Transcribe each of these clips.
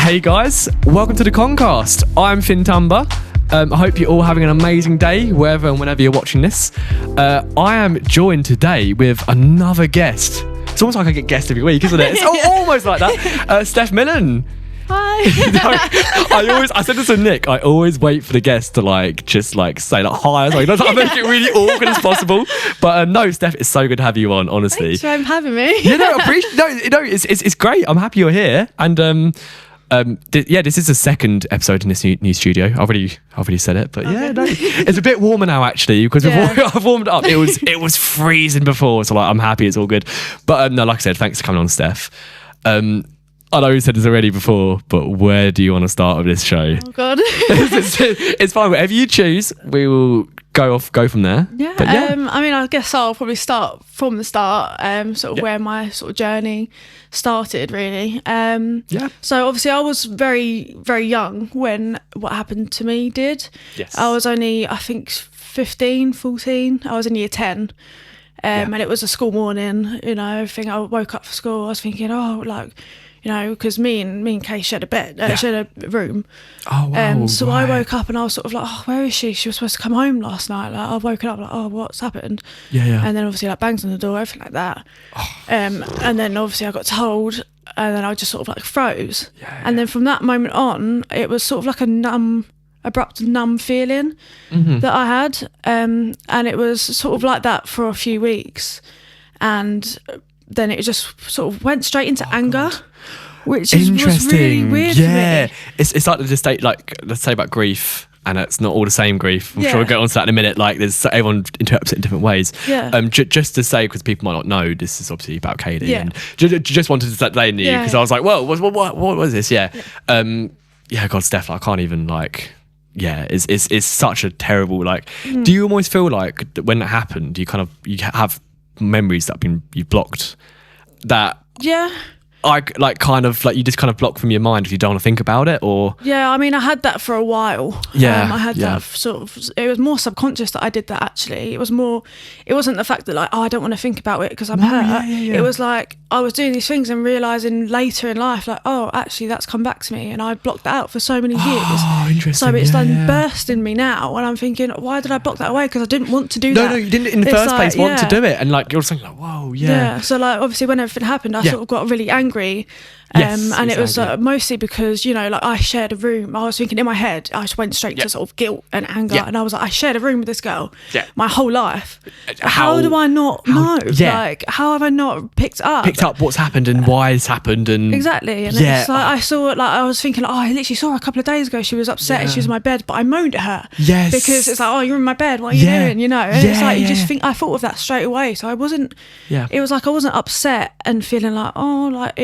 Hey guys, welcome to the Conn'Cast. I'm Finn Tumber. I hope you're all having an amazing day, wherever and whenever you're watching this. I am joined today with another guest. It's almost like I get guests every week, isn't it? It's almost like that. Steph Millen. Hi. I said this to Nick. I always wait for the guest to just say hi. I make it really awkward as possible. But no, Steph, it's so good to have you on. Honestly, Thanks for having me. It's great. I'm happy you're here. And this is the second episode in this new studio. I've already said it, but it's a bit warmer now actually because I've warmed up. It was freezing before, so I'm happy it's all good. But no, like I said, thanks for coming on, Steph. I know you said this already before, but where do you want to start with this show? Oh God, it's fine. Whatever you choose, we will go from there. Yeah. But I guess I'll probably start from the start. Where my sort of journey started, really. So obviously, I was very, very young when what happened to me did. Yes. I was only, I think, 15, 14. I was in year 10. And it was a school morning. Everything. I woke up for school. I was thinking, because me and Kay shared a bed, shared a room. Oh, wow. So I woke up and I was sort of like, oh, where is she? She was supposed to come home last night. Like, I woke up like, oh, what's happened? Yeah. And then obviously bangs on the door, everything like that. And then obviously I got told, and then I just sort of froze. And then from that moment on, it was sort of like a abrupt numb feeling that I had. And it was sort of like that for a few weeks. And then it just sort of went straight into anger. God. Which was really weird for me. It's like the state, let's say about grief, and it's not all the same grief. I'm sure we'll get on to that in a minute. Everyone interprets it in different ways. Yeah. Just to say, because people might not know, this is obviously about Katie. Yeah. And just wanted to set that in you because I was like, well, what was this? Yeah. God, Steph, I can't even it's such a terrible Do you almost feel like when it happened, you have memories that you've blocked that? Yeah. You just block from your mind if you don't want to think about it, or I had that for a while. I had that sort of, it was more subconscious that I did that actually. It wasn't the fact that I don't want to think about it because I'm hurt. It was I was doing these things and realising later in life actually that's come back to me, and I blocked that out for so many years. Oh, interesting. So it's burst in me now, and I'm thinking, why did I block that away? Because I didn't want to do that. No, you didn't in the first place want to do it, and you're just thinking whoa, so obviously when everything happened, I sort of got really angry. And it was mostly because I shared a room. I was thinking in my head, I just went straight to sort of guilt and anger, and I was like, I shared a room with this girl my whole life. How do I not know? How have I not picked up what's happened and why it's happened? And exactly. And it's I saw it. I was thinking, I literally saw her a couple of days ago. She was upset and she was in my bed, but I moaned at her because it's you're in my bed, what are you doing? And it's you just think, I thought of that straight away. So I wasn't. It was I wasn't upset and feeling I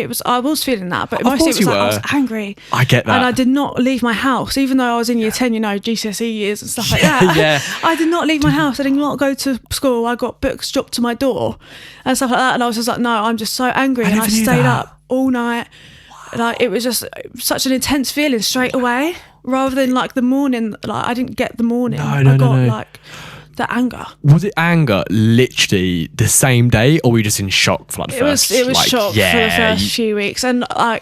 was feeling that, but mostly it was I was angry. I get that. And I did not leave my house, even though I was in year 10, GCSE years and stuff like that. I did not leave my house. I did not go to school. I got books dropped to my door and stuff like that. And I was just no, I'm just so angry. And I stayed up all night. It was just such an intense feeling straight away, rather than the morning. I didn't get the morning. I got the anger. Was it anger literally the same day, or were you just in shock for the first? It was shock for the first few weeks, and I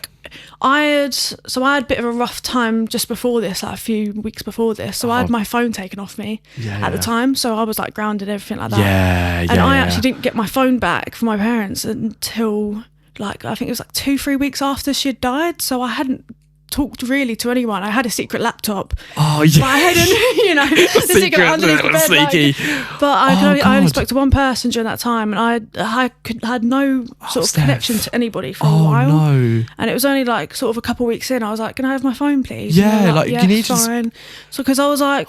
had a bit of a rough time just before this, a few weeks before this. So I had my phone taken off me at the time, so I was grounded, everything like that. I actually didn't get my phone back from my parents until I think it was 2-3 weeks after she had died. So I hadn't talked really to anyone. I had a secret laptop. Oh yeah. But I hadn't, the secret underneath the bed. Sneaky. But I only spoke to one person during that time, and I had no sort of connection to anybody for a while. No. And it was only sort of a couple of weeks in, I was like, can I have my phone, please? Yeah, you need fine. So because I was like,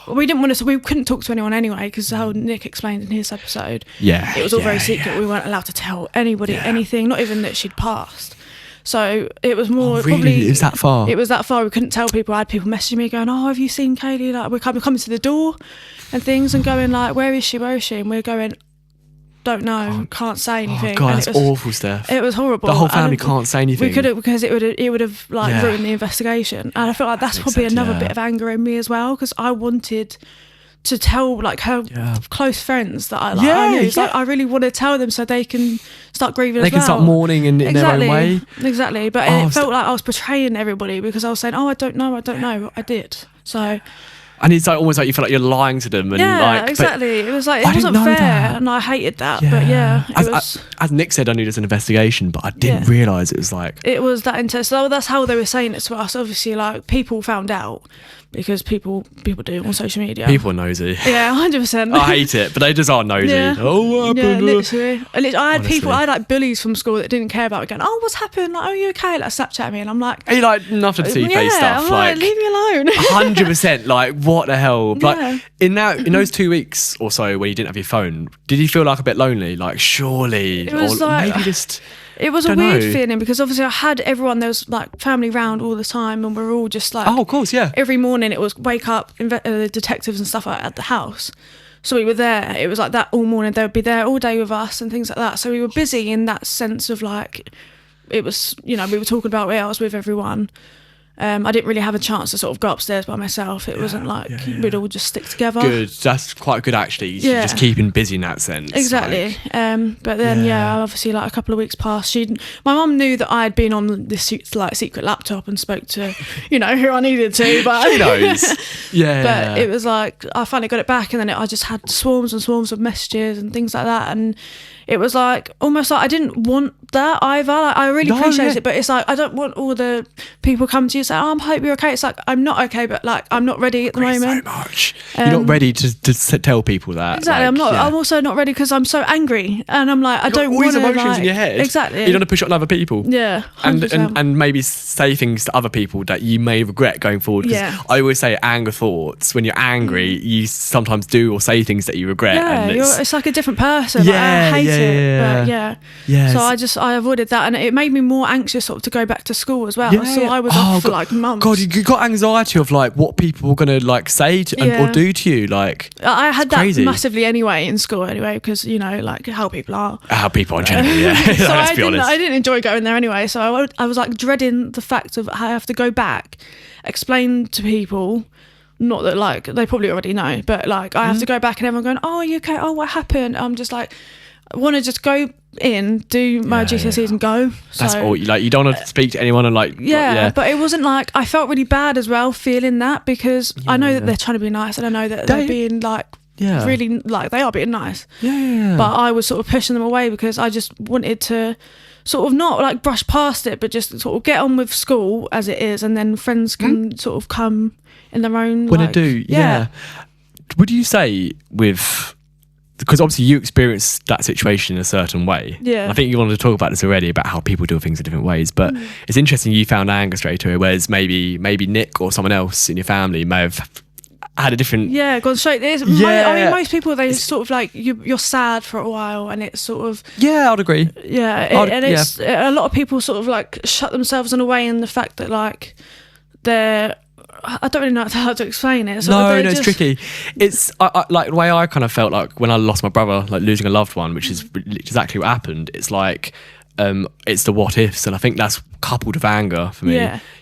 we didn't want to, so we couldn't talk to anyone anyway, because how Nick explained in his episode, it was all very secret. We weren't allowed to tell anybody anything, not even that she'd passed. So it was more probably. It was that far. It was that far. We couldn't tell people. I had people messaging me going, "Oh, have you seen Kaylee?" We're coming to the door, and things, and going "Where is she? Where is she?" And we're going, "Don't know. Can't say anything." Oh God, that's awful, Steph. It was horrible. The whole family can't say anything. We could have, because it would have ruined the investigation. And I felt that's probably another bit of anger in me as well, because I wanted to tell like her close friends that I knew. It's like I really want to tell them so they can start grieving. They can start mourning in their own way. Exactly, but it felt like I was betraying everybody because I was saying, "Oh, I don't know, I did." So. And it's like almost like you feel like you're lying to them. And exactly. It was like, it wasn't fair, and I hated that. Yeah. But as Nick said, I knew there's an investigation, but I didn't realise it was like... It was that intense. So that's how they were saying it to us. Obviously, like, people found out because people do on social media. People are nosy. Yeah, 100%. I hate it, but they just are nosy. Yeah. Oh, what happened? Yeah, literally. I had people, I had like bullies from school that didn't care about it going, oh, what's happened? Like, oh, you okay? Like, Snapchat me, and I'm like... Hey, like, nothing to see face stuff. I'm like, leave me alone. 100%, like, what the hell? Like, in those 2 weeks or so when you didn't have your phone, did you feel like a bit lonely? Like, surely... It was like... Maybe just... It was a weird feeling because obviously I had everyone, there was like family round all the time, and we're all just like... Oh, of course, yeah. Every morning it was wake up, detectives and stuff like at the house. So we were there. It was like that all morning. They would be there all day with us and things like that. So we were busy in that sense of like, it was, we were talking about where I was with everyone. I didn't really have a chance to sort of go upstairs by myself. It wasn't like we'd all just stick together. Good. That's quite good actually. You're just keeping busy in that sense. Exactly. But then obviously like a couple of weeks passed. My mum knew that I had been on this like secret laptop and spoke to, who I needed to. But she knows. But it was like I finally got it back, and then I just had swarms and swarms of messages and things like that, and it was like almost like I didn't want that either. Like, I really appreciate it, but it's like I don't want all the people come to you and say, "Oh, I hope you're okay." It's like I'm not okay, but like I'm not ready at the moment. So much. You're not ready to tell people that. Exactly. Like, I'm not. I'm also not ready because I'm so angry, and I'm like I don't want all these emotions in your head. Exactly. You don't want to push it on other people. Yeah. 100%. And maybe say things to other people that you may regret going forward. I always say anger thoughts. When you're angry, you sometimes do or say things that you regret. Yeah. And it's like a different person. Like, I hate it. But so I avoided that, and it made me more anxious sort of to go back to school as well. So I was off for like months. God, you got anxiety of like what people were gonna like say or do to you. Like I had that massively anyway in school anyway, because like how people are. How people are generally, So let's be honest. I didn't enjoy going there anyway. So I was like dreading the fact of I have to go back, explain to people. Not that like they probably already know, but like I have to go back and everyone going, "Oh, are you okay? Oh, what happened?" I'm just like, I want to just go in, do my GCSEs and go. That's all. Like you don't want to speak to anyone and like. But it wasn't like I felt really bad as well feeling that because I know that they're trying to be nice and I know that they're being like really like they are being nice. But I was sort of pushing them away because I just wanted to sort of not like brush past it, but just sort of get on with school as it is, and then friends can sort of come in their own when they do. Would you say because obviously you experienced that situation in a certain way. I think you wanted to talk about this already about how people do things in different ways, but it's interesting you found anger straight away, whereas maybe Nick or someone else in your family may have had a different gone straight there. I mean most people they sort of like you're sad for a while and it's sort of I'd agree it's a lot of people sort of like shut themselves in a way in the fact that like they're I don't really know how to explain it. It's tricky. It's like the way I kind of felt like when I lost my brother, like losing a loved one, which is exactly what happened. It's like it's the what ifs, and I think that's coupled with anger for me.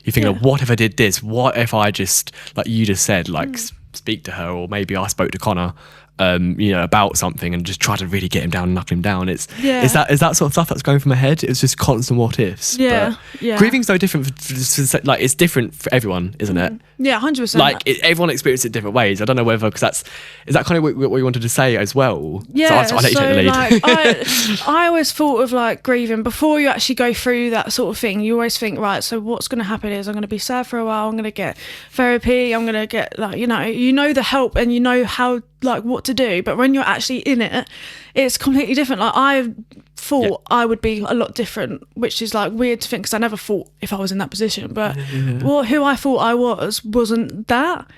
You think like, what if I did this? What if I just like you just said like speak to her, or maybe I spoke to Connor about something and just try to really get him down and knuckle him down. Is that sort of stuff that's going through my head? It's just constant what ifs. Grieving's no different like it's different for everyone, isn't it? 100%. Like everyone experiences it different ways. I don't know whether because is that kind of what you wanted to say as well? So I'll let you take the lead. Like, I always thought of like grieving before you actually go through that sort of thing. You always think, right, so what's going to happen is I'm going to be sad for a while, I'm going to get therapy, I'm going to get like you know the help and you know how like what to do, but when you're actually in it, it's completely different. Like I thought I would be a lot different, which is like weird to think because I never thought if I was in that position, but who I thought I wasn't that.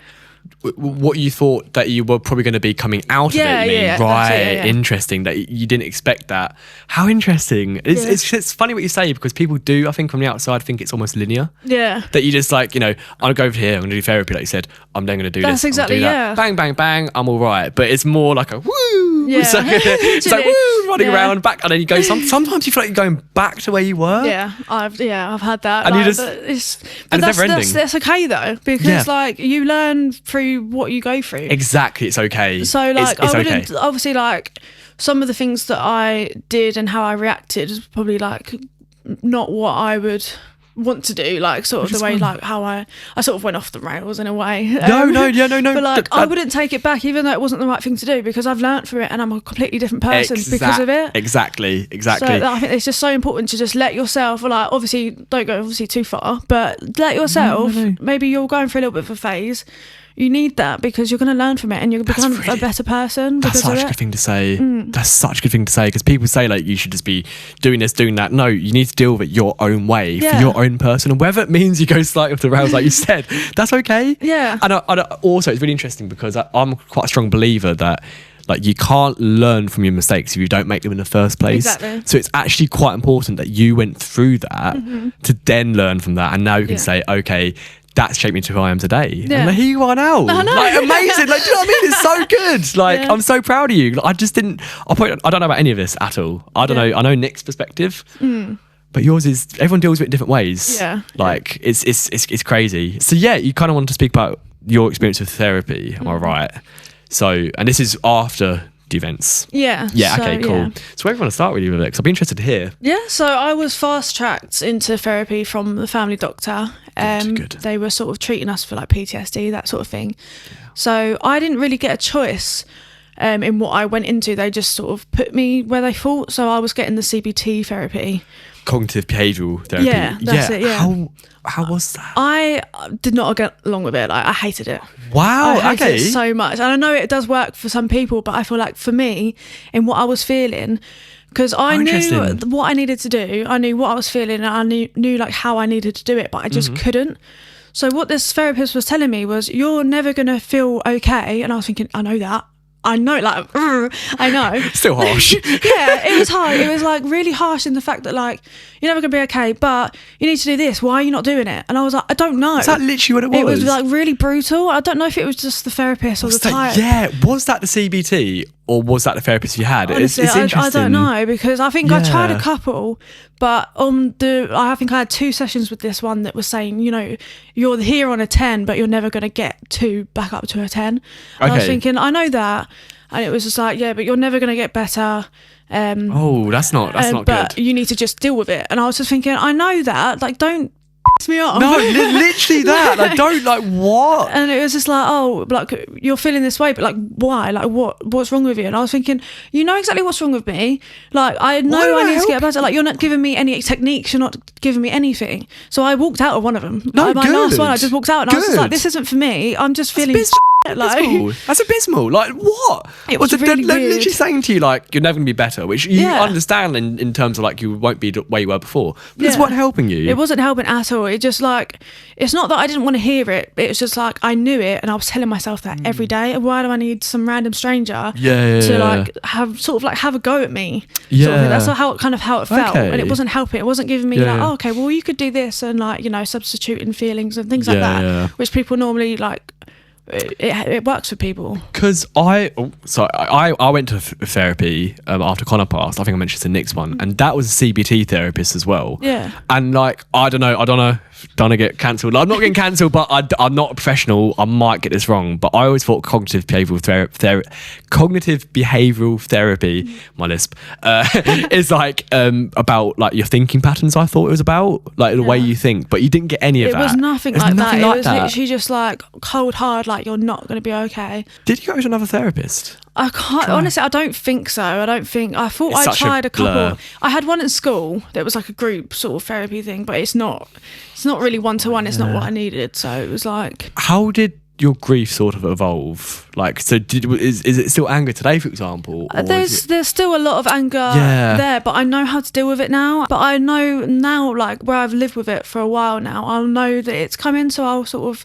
What you thought that you were probably going to be coming out of it, right? Interesting that you didn't expect that. How interesting! It's funny what you say because people do. I think from the outside think it's almost linear. That you just like I'll go over here. I'm going to do therapy, like you said. I'm then going to do this. That's exactly Bang, bang, bang. I'm all right. But it's more like a woo. Yeah. It's like woo, running around back, and then you go. Sometimes you feel like you're going back to where you were. Yeah, I've had that. And like, you just, but it's never ending. That's okay though, because like you learn through what you go through. Exactly, it's okay. So like it's I wouldn't okay. obviously like some of the things that I did and how I reacted is probably like not what I would want to do, like sort of the way like how I sort of went off the rails in a way. No. But like I wouldn't take it back, even though it wasn't the right thing to do, because I've learnt from it and I'm a completely different person because of it. Exactly. So I think it's just so important to just let yourself, like obviously don't go obviously too far, but let yourself. Maybe you're going through a little bit of a phase. You need that because you're going to learn from it and you'll become a better person. That's such a good thing to say. That's such a good thing to say, because people say like you should just be doing this, doing that. No, you need to deal with it your own way for your own person, and whether it means you go slightly off the rails, like you said, that's okay. Yeah. And also, it's really interesting because I'm quite a strong believer that like you can't learn from your mistakes if you don't make them in the first place. Exactly. So it's actually quite important that you went through that to then learn from that, and now you can say, okay, that's shaped me to who I am today. Yeah. And here you are now. I know. Like, amazing. Like, do you know what I mean? It's so good. Like, I'm so proud of you. Like, I don't know about any of this at all. I don't know. I know Nick's perspective, but yours is, everyone deals with it in different ways. Yeah. Like, it's crazy. So yeah, you kind of wanted to speak about your experience with therapy. Am I right? So, and this is after the events. Yeah. Yeah. So, okay. Cool. yeah. So where do you want to start really with it? Because I'd be interested to hear. Yeah, so I was fast tracked into therapy from the family doctor. Good. They were sort of treating us for like PTSD, that sort of thing. Yeah. So I didn't really get a choice in what I went into. They just sort of put me where they thought. So I was getting the CBT therapy. Cognitive behavioural therapy. Yeah, that's it, yeah. How was that? I did not get along with it. Like, I hated it. Wow. I hated it so much. And I know it does work for some people, but I feel like for me, in what I was feeling, because I knew what I needed to do, I knew what I was feeling, and I knew like how I needed to do it, but I just couldn't. So what this therapist was telling me was, you're never going to feel okay. And I was thinking, I know that. I know, like, I know. Still harsh. Yeah, it was hard. It was like really harsh in the fact that like, you're never going to be okay, but you need to do this. Why are you not doing it? And I was like, I don't know. Is that literally what it was? It was like really brutal. I don't know if it was just the therapist or the type. Yeah, was that the CBT or was that the therapist you had? Honestly, it's interesting. I don't know, because I think I tried a couple, but I think I had 2 sessions with this one that was saying, you know, you're here on a 10, but you're never going to get back up to a 10. And I was thinking, I know that. And it was just like, yeah, but you're never going to get better. That's not but good. You need to just deal with it. And I was just thinking, I know that. Like, don't piss me off. No, literally that. Like, don't, like, what? And it was just like, oh, like, you're feeling this way, but like, why? Like, what's wrong with you? And I was thinking, you know exactly what's wrong with me. Like, I know I need to get better. Like, you're not giving me any techniques. You're not giving me anything. So I walked out of one of them. No, my last one, I just walked out, and I was just like, this isn't for me. I'm just feeling like, that's abysmal. Like, what? It was really weird. Literally saying to you, like, you're never going to be better, which you understand in terms of, like, you won't be the way you were before. But it's not helping you. It wasn't helping at all. It just, like, it's not that I didn't want to hear it. It was just, like, I knew it, and I was telling myself that every day. Why do I need some random stranger to, like, have a go at me? Yeah. Sort of thing. That's how it felt. And it wasn't helping. It wasn't giving me, like, oh, okay, well, you could do this, and, like, you know, substituting feelings and things like that, which people normally, like, it works for people. Because I went to therapy after Conn'Cast. I think I mentioned the Nick's one, and that was a CBT therapist as well. Yeah. And like, I don't know, get cancelled. I'm not getting cancelled, but I'm not a professional. I might get this wrong, but I always thought cognitive behavioural therapy, my lisp, is like about like your thinking patterns. I thought it was about like the way you think, but you didn't get any of that. It was nothing like that. It was literally just like cold hard, like you're not going to be okay. Did you go to another therapist? I can't, honestly, I don't think so. I thought I tried a couple. I had one at school that was like a group sort of therapy thing, but it's not really one-to-one. It's not what I needed. So it was like, how did your grief sort of evolve? Like, so is it still anger today, for example? There's still a lot of anger there, but I know how to deal with it now. But I know now, like, where I've lived with it for a while now, I'll know that it's coming, so I'll sort of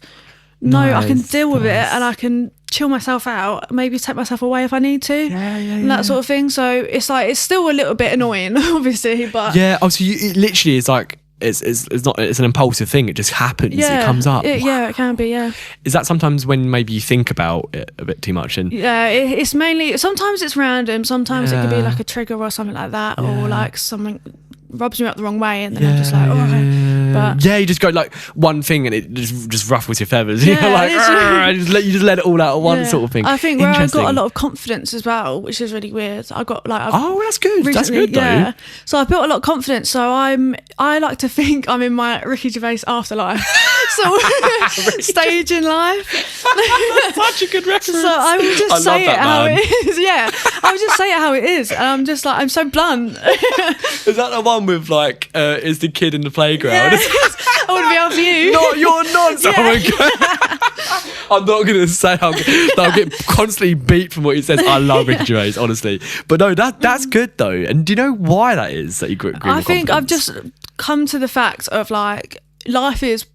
know I can deal with it, and I can chill myself out, maybe take myself away if I need to, and that sort of thing. So it's like, it's still a little bit annoying, obviously, but so it literally is like, it's not, it's an impulsive thing. It just happens. It comes up. Yeah, it can be. Yeah. Is that sometimes when maybe you think about it a bit too much? And yeah, it's mainly, sometimes it's random. Sometimes it could be like a trigger or something like that, or like something rubs me up the wrong way, and then I'm just like, oh, okay. But you just go like one thing and it just ruffles your feathers. You're like, you just let it all out at once sort of thing. I think where I got a lot of confidence as well, which is really weird. I got like, that's good. Recently, that's good though. Yeah. So I built a lot of confidence. So I like to think I'm in my Ricky Gervais afterlife. So stage in life. Such a good reference. So I would just say it how it is. Yeah, I would just say it how it is. And I'm just like, I'm so blunt. Is that the one with like, is the kid in the playground? Yeah. I want to be after you. No, you're not. I'm not going to say I'll get constantly beat from what he says. I love Ricky Gervais, honestly. But no, that's good though. And do you know why that is that you agree with I think I've just come to the fact of like, life is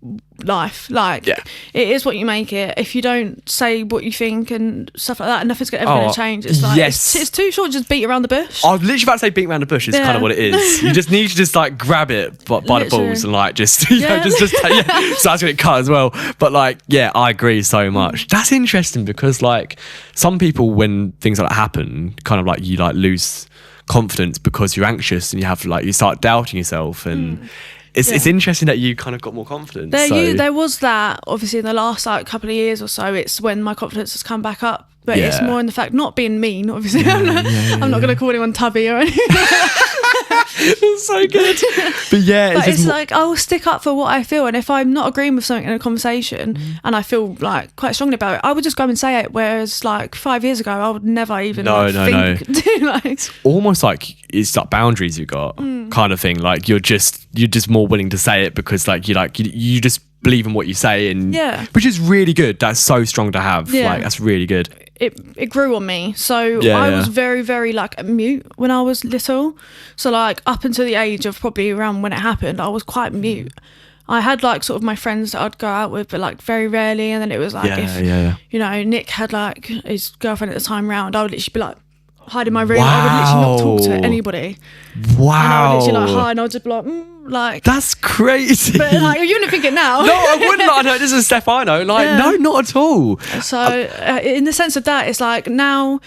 life. Like, it is what you make it. If you don't say what you think and stuff like that, nothing's ever going to change. It's like, it's too short to just beat around the bush. I was literally about to say beat around the bush is kind of what it is. You just need to just like grab it by the balls and like just, you know, just so that's when it cut as well. But like, I agree so much. That's interesting because like some people, when things like that happen, kind of like you like lose confidence because you're anxious and you have like, you start doubting yourself and it's interesting that you kind of got more confidence. There was that, obviously, in the last like couple of years or so. It's when my confidence has come back up. But it's more in the fact, not being mean, obviously. I'm not going to call anyone tubby or anything. It's so good. But it's like, I will stick up for what I feel. And if I'm not agreeing with something in a conversation and I feel like quite strongly about it, I would just go and say it. Whereas like 5 years ago, I would never even think. Like, it's almost like it's like boundaries you got kind of thing. Like you're just more willing to say it because like you just believe in what you say, and which is really good. That's so strong to have. Like that's really good. It grew on me. So I was very, very like mute when I was little. So like up until the age of probably around when it happened, I was quite mute. I had like sort of my friends that I'd go out with, but like very rarely. And then it was like you know, Nick had like his girlfriend at the time round, I would literally be like hide in my room. I would literally not talk to anybody. Wow. And I would literally like hide, and I would just be like, like, that's crazy. But like, you wouldn't think it now. No, I wouldn't. I know this is Steph I know. Like, no, not at all. So in the sense of that, it's like now,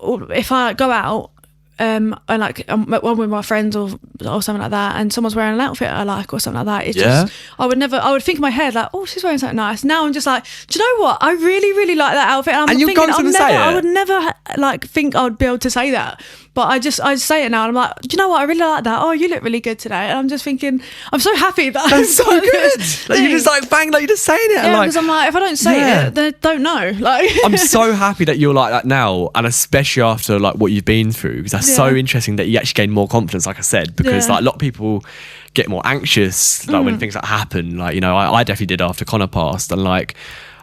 if I go out and like I'm with my friends or something like that, and someone's wearing an outfit I like or something like that, it's just I would think in my head like, oh, she's wearing something nice. Now I'm just like, do you know what? I really, really like that outfit. And I'm thinking I would never like think I would be able to say that. But I just say it now, and I'm like, do you know what? I really like that. Oh, you look really good today. And I'm just thinking, I'm so happy that that's so good. Like, you just like bang, like you're just saying it. Yeah, because I'm like, if I don't say it, then I don't know. Like, I'm so happy that you're like that now, and especially after like what you've been through, because that's so interesting that you actually gain more confidence. Like I said, because like a lot of people get more anxious like when things like happen. Like, you know, I definitely did after Connor passed, and like,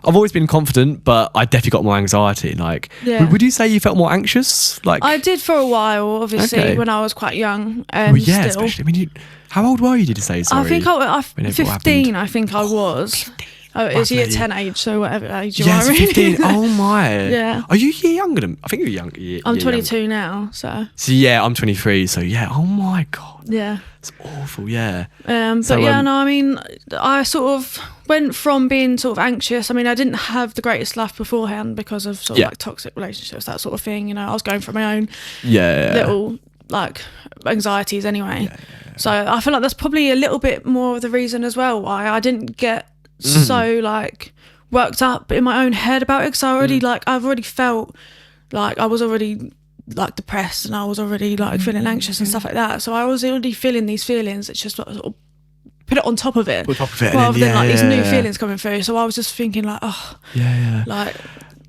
I've always been confident, but I definitely got more anxiety. Like, would you say you felt more anxious? Like, I did for a while, obviously, when I was quite young. Still. Especially. I mean, how old were you? Did you say? Sorry, I think I was 15. I think I was. 15. It's year 10 age, so whatever age you are. Yes, 15. Oh my. Yeah. Are you a year younger than? I think you're young. I'm 22 now, so. So yeah, I'm 23. So yeah. Oh my god. Yeah. It's awful. Yeah. I mean, I sort of went from being sort of anxious. I mean, I didn't have the greatest life beforehand because of sort of like toxic relationships, that sort of thing. You know, I was going through my own little like anxieties anyway. So I feel like that's probably a little bit more of the reason as well why I didn't get so like worked up in my own head about it, because I've already felt like I was already like depressed, and I was already like feeling anxious and stuff like that. So I was already feeling these feelings. It's just like, sort of put it on top of it, rather than like these new feelings coming through. So I was just thinking like, like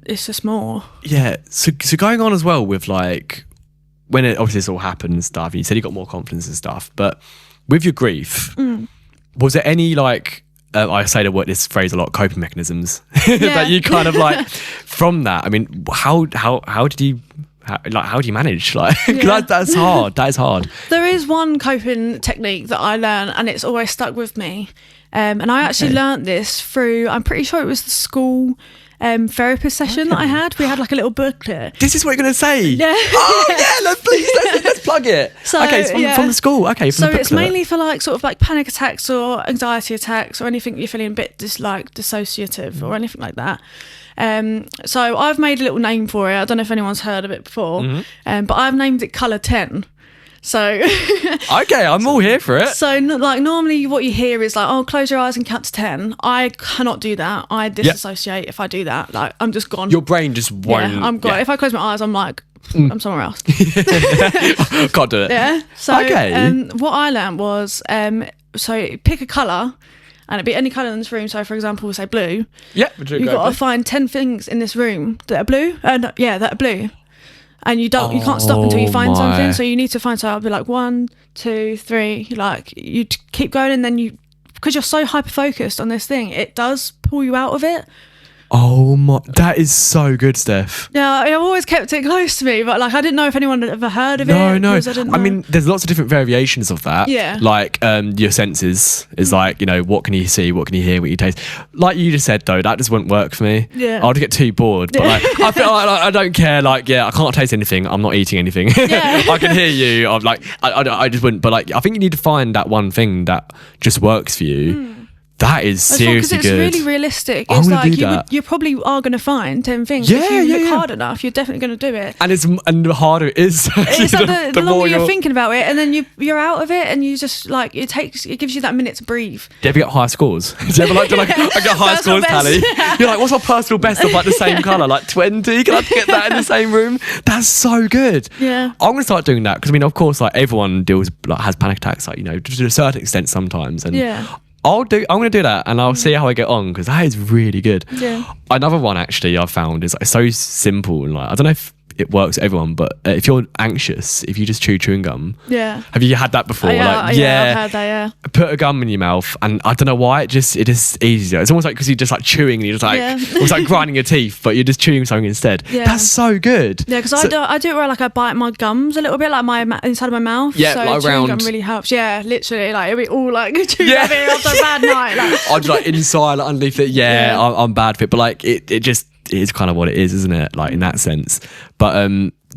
it's just more. Yeah. So going on as well with like when it obviously this all happened and stuff. And you said you got more confidence and stuff, but with your grief, was there any like? I say this phrase a lot, coping mechanisms that you kind of like from that. I mean, how do you manage? Like, that's hard. That is hard. There is one coping technique that I learned, and it's always stuck with me. And I actually learnt this through, I'm pretty sure it was the school therapist session that I had. We had like a little booklet. This is what you're going to say? Yeah. Oh, yeah, let's plug it. So, okay, it's from the school. Okay, from the it's mainly for like sort of like panic attacks or anxiety attacks or anything you're feeling a bit dissociative or anything like that. So I've made a little name for it. I don't know if anyone's heard of it before, but I've named it Colour 10. So okay, I'm all here for it. So like normally what you hear is like, oh, close your eyes and count to 10. I cannot do that. I disassociate if I do that. Like I'm just gone. Your brain just won't. Yeah, I'm gone. Yeah. If I close my eyes, I'm like, I'm somewhere else. Can't do it. Yeah. So what I learned was, so pick a colour. And it'd be any colour in this room. So, for example, we'll say blue. Yeah. You've got to find 10 things in this room that are blue. That are blue. And you can't stop until you find something. So you need to find something. I'll be like 1, 2, 3. Like you keep going, and then because you're so hyper focused on this thing, it does pull you out of it. Oh my, that is so good, Steph. Yeah, I've always kept it close to me, but like I didn't know if anyone had ever heard of it. No. I mean, there's lots of different variations of that. Yeah. Like your senses is like, what can you see, what can you hear, what you taste. Like you just said though, that just wouldn't work for me. Yeah. I'd get too bored. But like, I feel like I don't care. Like, I can't taste anything. I'm not eating anything. Yeah. I can hear you. I'm like, I just wouldn't. But like, I think you need to find that one thing that just works for you. That is seriously good. Because it's really realistic. I'm It's gonna like you probably are going to find 10 things. Yeah, if you look yeah. hard enough, you're definitely going to do it. And the harder it is. It's like the more longer you're thinking about it, and then you're out of it, and you just like it gives you that minute to breathe. Do you ever get high scores? Do you ever like I get high scores tally? You're like, what's my personal best of like the same colour? Like 20? Can I get that in the same room? That's so good. Yeah. I'm gonna start doing that because I mean, of course, like everyone has panic attacks, like to a certain extent sometimes, and yeah. I'm gonna do that, and I'll see how I get on because that is really good. Yeah. Another one actually I found is like so simple, and like I don't know if it works for everyone, but if you're anxious, if you just chew chewing gum. Yeah. Have you had that before? Yeah, I've had that. Yeah. Put a gum in your mouth, and I don't know why it just easier. It's almost like because you're just like chewing, and you're just like it's like grinding your teeth, but you're just chewing something instead. Yeah. That's so good. Yeah, because I do it where like I bite my gums a little bit, like my inside of my mouth. Yeah, so like chewing around. gum really helps. Yeah, literally, like it'll be all like chewing Yeah. gum after a bad night. Like. I'm just like inside, like underneath it. Yeah, I'm bad for it, but like it just is kind of what it is, isn't it? Like in that sense. But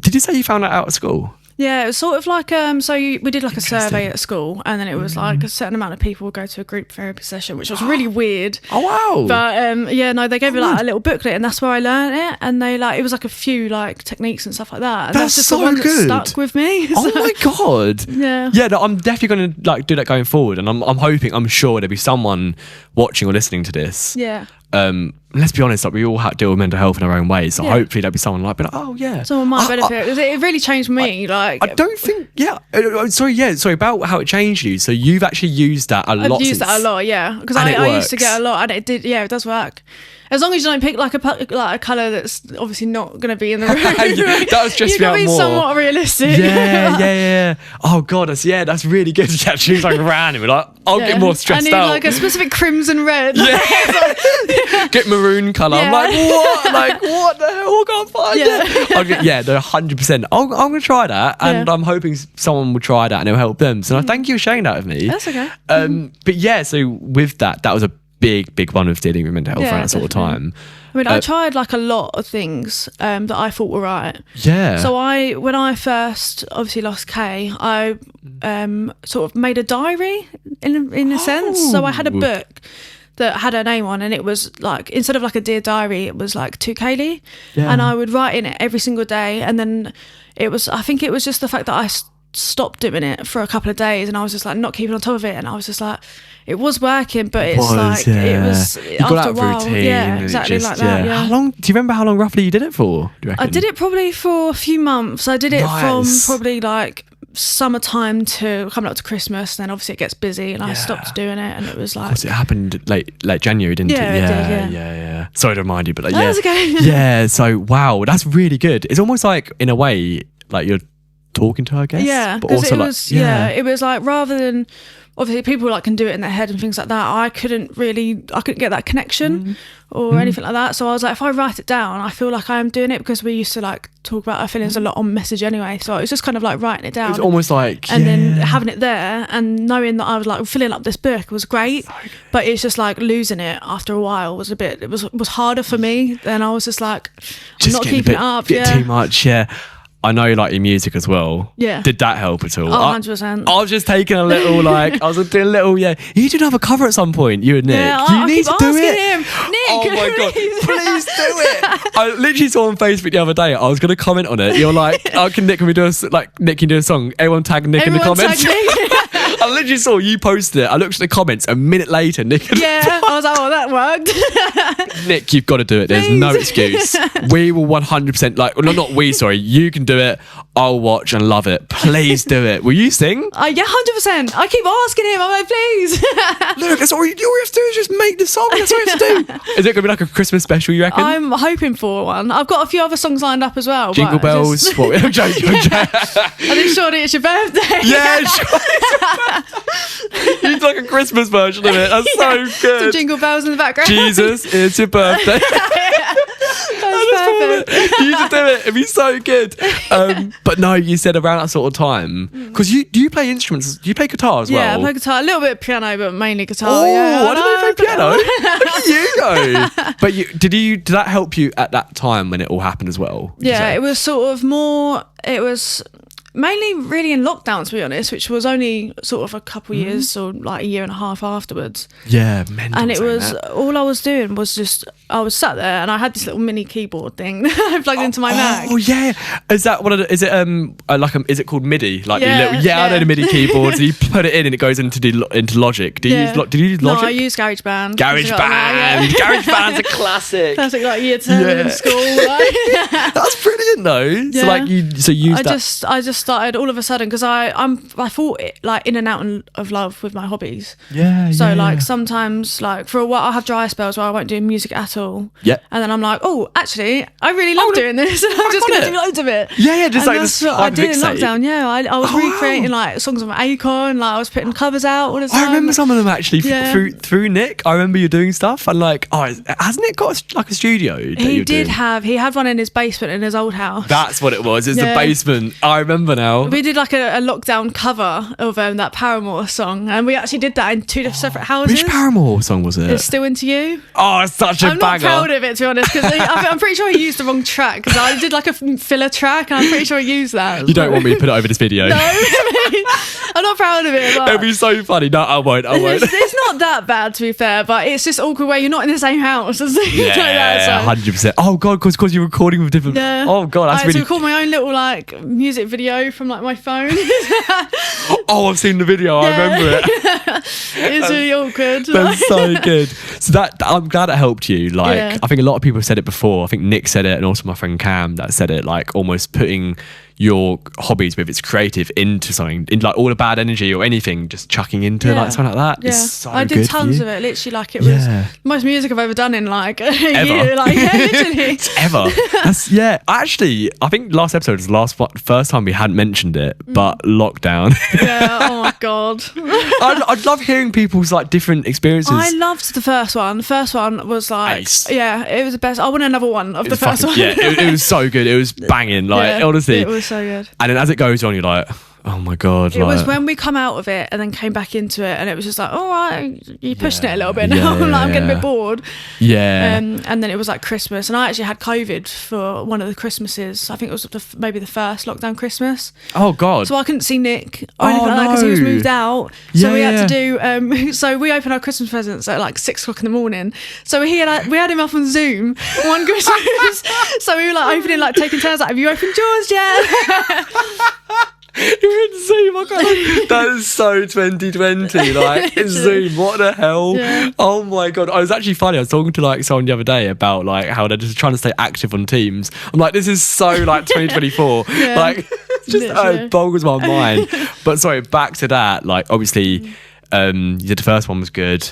did you say you found that out at school? Yeah, it was sort of like we did like a survey at school, and then it was like a certain amount of people would go to a group therapy session, which was really weird. Oh wow! But they gave me like a little booklet, and that's where I learned it. And it was like a few like techniques and stuff like that. And that's just so the one good. That stuck with me. Oh my god! Yeah, yeah. No, I'm definitely going to like do that going forward, and I'm sure there'll be someone watching or listening to this. Yeah. Let's be honest, like we all deal with mental health in our own ways, so hopefully there'll be someone like, oh yeah, someone might benefit. It really changed me. I don't think, sorry about how it changed you. So you've actually used that a lot. I've used that a lot, yeah, because I used to get a lot, and it did, it does work. As long as you don't pick like a colour that's obviously not going to be in the room. That was just you've got to be somewhat realistic. Yeah. Oh god, that's really good. Yeah, choose like random. Like I'll get more stressed out. I need like a specific crimson red. Yeah. Get maroon colour. Yeah. I'm like, what? Like what the hell? I can't find it. They're 100%. I'm gonna try that, and I'm hoping someone will try that and it'll help them. So thank you for sharing that with me. That's okay. But yeah, so with that was a big one of dealing with mental health around that sort of time. I mean, I tried like a lot of things that I thought were right. Yeah. So when I first obviously lost Kay, I sort of made a diary in a sense. So I had a book that had her name on, and it was like, instead of like a dear diary, it was like to Kaylee, and I would write in it every single day. And then I think it was just the fact that I stopped doing it for a couple of days, and I was just like not keeping on top of it, and I was just like, it was working, but it was you got after out a while, of routine, exactly like that. Yeah. How long? Do you remember how long roughly you did it for? Do you reckon? I did it probably for a few months. I did it from probably like summertime to coming up to Christmas. Then obviously it gets busy, and I stopped doing it, and it was like, it happened late January, didn't it? Yeah, yeah. Sorry to remind you, but like, that's okay. Yeah. So wow, that's really good. It's almost like in a way like you're talking to her, I guess. Yeah, but also it was like rather than obviously people like can do it in their head and things like that. I couldn't get that connection or anything like that. So I was like, if I write it down, I feel like I am doing it, because we used to like talk about our feelings a lot on message anyway. So it's just kind of like writing it down. It's almost like, and then having it there and knowing that I was like filling up this book was great, but it's just like losing it after a while was harder for me. Then I was just like, I'm not keeping it up. Too much. Yeah. I know you like your music as well. Yeah. Did that help at all? Oh, 100%. I was just taking a little, like, I was doing a little, You did have a cover at some point, you and Nick. Yeah, you need to do it. Him, Nick, oh my God, please do it. I literally saw on Facebook the other day, I was going to comment on it. You're like, oh, Nick, can we do Nick can do a song? Everyone tag Nick in the comments. I literally saw you posted it. I looked at the comments a minute later. Nick. Yeah, I was like, oh, that worked. Nick, you've got to do it. There's no excuse. We will 100%, like, well, not we, sorry. You can do it. I'll watch and love it. Please do it. Will you sing? Yeah, 100%. I keep asking him. I'm like, please. Look, that's all you have to do is just make the song. That's all you have to do. Is it going to be like a Christmas special, you reckon? I'm hoping for one. I've got a few other songs lined up as well. Jingle bells. What? I'm joking. I think surely it's your birthday. Yeah, sure. It's like a Christmas version of it. That's so good. Some jingle bells in the background. Jesus, it's your birthday. That's perfect. You should do it. It'd be so good. But no, you said around that sort of time, because do you play instruments? Do you play guitar as well? Yeah, I play guitar, a little bit of piano, but mainly guitar. Oh, yeah, I didn't play piano. Look at you go. But did that help you at that time when it all happened as well? Yeah, it was sort of more. It was mainly really in lockdown, to be honest, which was only sort of a couple years or like a year and a half afterwards. Yeah, mental. And it was all I was doing was just I was sat there and I had this little mini keyboard thing I plugged into my Mac. Oh yeah, is that one of the, is it is it called MIDI? Like yeah, I know the MIDI keyboards. And you put it in and it goes into Logic. Did you use Logic? No, I use GarageBand. GarageBand's a classic. That's like year 10 in school. Like. That's brilliant though. Yeah. So like you used that. I just started all of a sudden, because I thought it, like in and out of love with my hobbies. Yeah. So like sometimes like for a while I have dry spells where I won't do music at all. Yeah. And then I'm like, oh, actually, I really love doing this, and I'm just gonna do loads of it. Yeah, just and like that's what I did in lockdown. Yeah, I was recreating like songs on Acorn. Like I was putting covers out all the time. I remember some of them actually through Nick. I remember you doing stuff and like, hasn't Nick got like a studio? He had one in his basement in his old house. That's what it was. It's the basement. I remember now. We did like a lockdown cover of that Paramore song, and we actually did that in two separate houses. Which Paramore song was it? It's Still Into You. Oh, it's such a banger. I'm not proud of it, to be honest, because I'm pretty sure he used the wrong track, because I did like a filler track and I'm pretty sure he used that. You don't want me to put it over this video? No, I'm not proud of it. But it'd be so funny. No, I won't. It's not that bad, to be fair, but it's just awkward where you're not in the same house and things like that. 100%. Oh god, because you're recording with different. Yeah. Oh god, that's really. I had to record my own little like music video from like my phone. Oh, I've seen the video. I remember it. It's really awkward. That's so good. So I'm glad it helped you. Like I think a lot of people have said it before. I think Nick said it, and also my friend Cam that said it. Like almost putting your hobbies, whether it's creative, into something, in like all the bad energy or anything, just chucking into like something like that. Yeah, so I did tons of it. Literally, like it was the most music I've ever done in like a year. Like literally ever. Actually, I think last episode was the first time we hadn't mentioned it, but lockdown. Yeah. Oh my god. I'd love hearing people's like different experiences. I loved the first one. The first one was like, it was the best. I want another one of the first one. Yeah, it was so good. It was banging. Like honestly, it was so good. And then as it goes on, you're like, oh my god. It was when we come out of it and then came back into it, and it was just like, all right, you're pushing it a little bit now. I'm getting a bit bored. Yeah. And then it was like Christmas, and I actually had COVID for one of the Christmases. I think it was maybe the first lockdown Christmas. Oh god. So I couldn't see Nick or anything like that because he was moved out. So we had to do. So we opened our Christmas presents at like 6 o'clock in the morning. So we had him up on Zoom one Christmas. So we were like opening, like taking turns. Like, have you opened yours yet? You're in Zoom. That is so 2020. Like in Zoom, what the hell? Yeah. Oh my god! I was actually funny. I was talking to like someone the other day about like how they're just trying to stay active on Teams. I'm like, this is so like 2024. Like, just boggles my mind. But sorry, back to that. Like, obviously, you did the first one was good.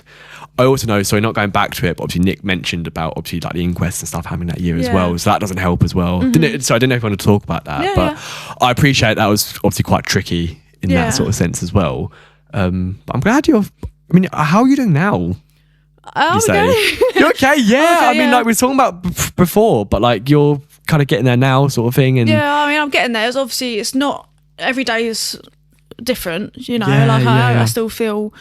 I also know, sorry, not going back to it, but obviously Nick mentioned about obviously like the inquest and stuff happening that year as well, so that doesn't help as well. So I didn't know if you want to talk about that, but I appreciate that was obviously quite tricky in that sort of sense as well. But I'm glad you're. I mean, how are you doing now? Oh, You say okay. you're okay. Yeah, Okay, I mean, yeah. like we were talking about before, but like you're kind of getting there now, sort of thing. And Yeah, I mean, I'm getting there. Obviously, it's not every day is different. You know, Yeah, like yeah. I still feel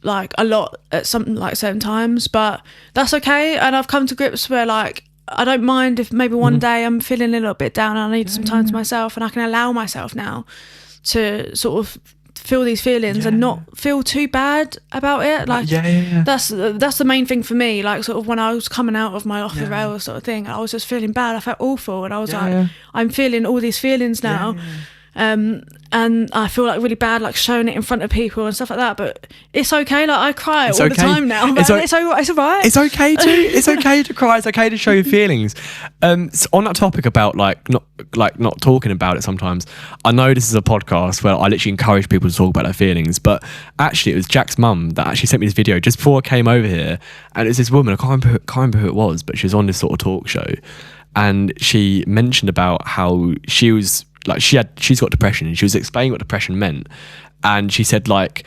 like a lot at some like certain times, but that's okay. And I've come to grips where like I don't mind if maybe one day I'm feeling a little bit down and I need some time to myself, and I can allow myself now to sort of feel these feelings and not feel too bad about it. Like that's the main thing for me. Like sort of when I was coming out of my off the rails sort of thing, I was just feeling bad. I felt awful, and I was like, I'm feeling all these feelings now. And I feel like really bad, like showing it in front of people and stuff like that. But it's okay. Like I cry all the time now. But it's all right. It's okay to. It's okay to cry. It's okay to show your feelings. So on that topic about not talking about it sometimes, I know this is a podcast where I literally encourage people to talk about their feelings, but actually it was Jack's mum that actually sent me this video just before I came over here, and it was this woman, I can't remember who it was, but she was on this sort of talk show, and she mentioned about how she was like she's got depression, and she was explaining what depression meant, and she said like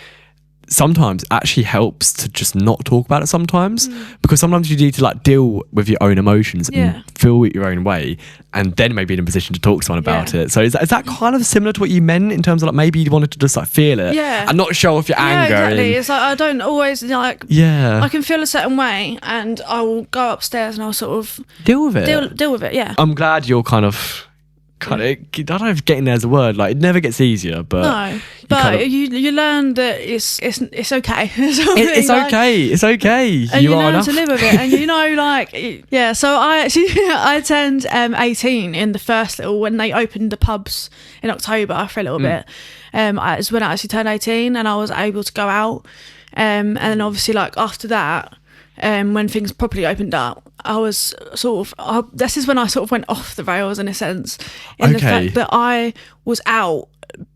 sometimes it actually helps to just not talk about it sometimes, because sometimes you need to like deal with your own emotions and feel it your own way, and then maybe in a position to talk to someone about it. So is that kind of similar to what you meant in terms of like maybe you wanted to just like feel it and not show off your anger? Exactly. It's like I don't always like I can feel a certain way, and I will go upstairs and I'll sort of deal with it. Deal with it. Yeah. I'm glad you're kind of I don't know if getting there is a word, like it never gets easier, but no, but you learn that it's okay. It's okay. It's okay. And you are learn enough to live with it, and you know, like So I actually I turned 18 in the first little when they opened the pubs in October for a little bit. It's when I actually turned 18, and I was able to go out. And then obviously, like after that, when things properly opened up, I was sort of this is when I sort of went off the rails in a sense, in the fact that I was out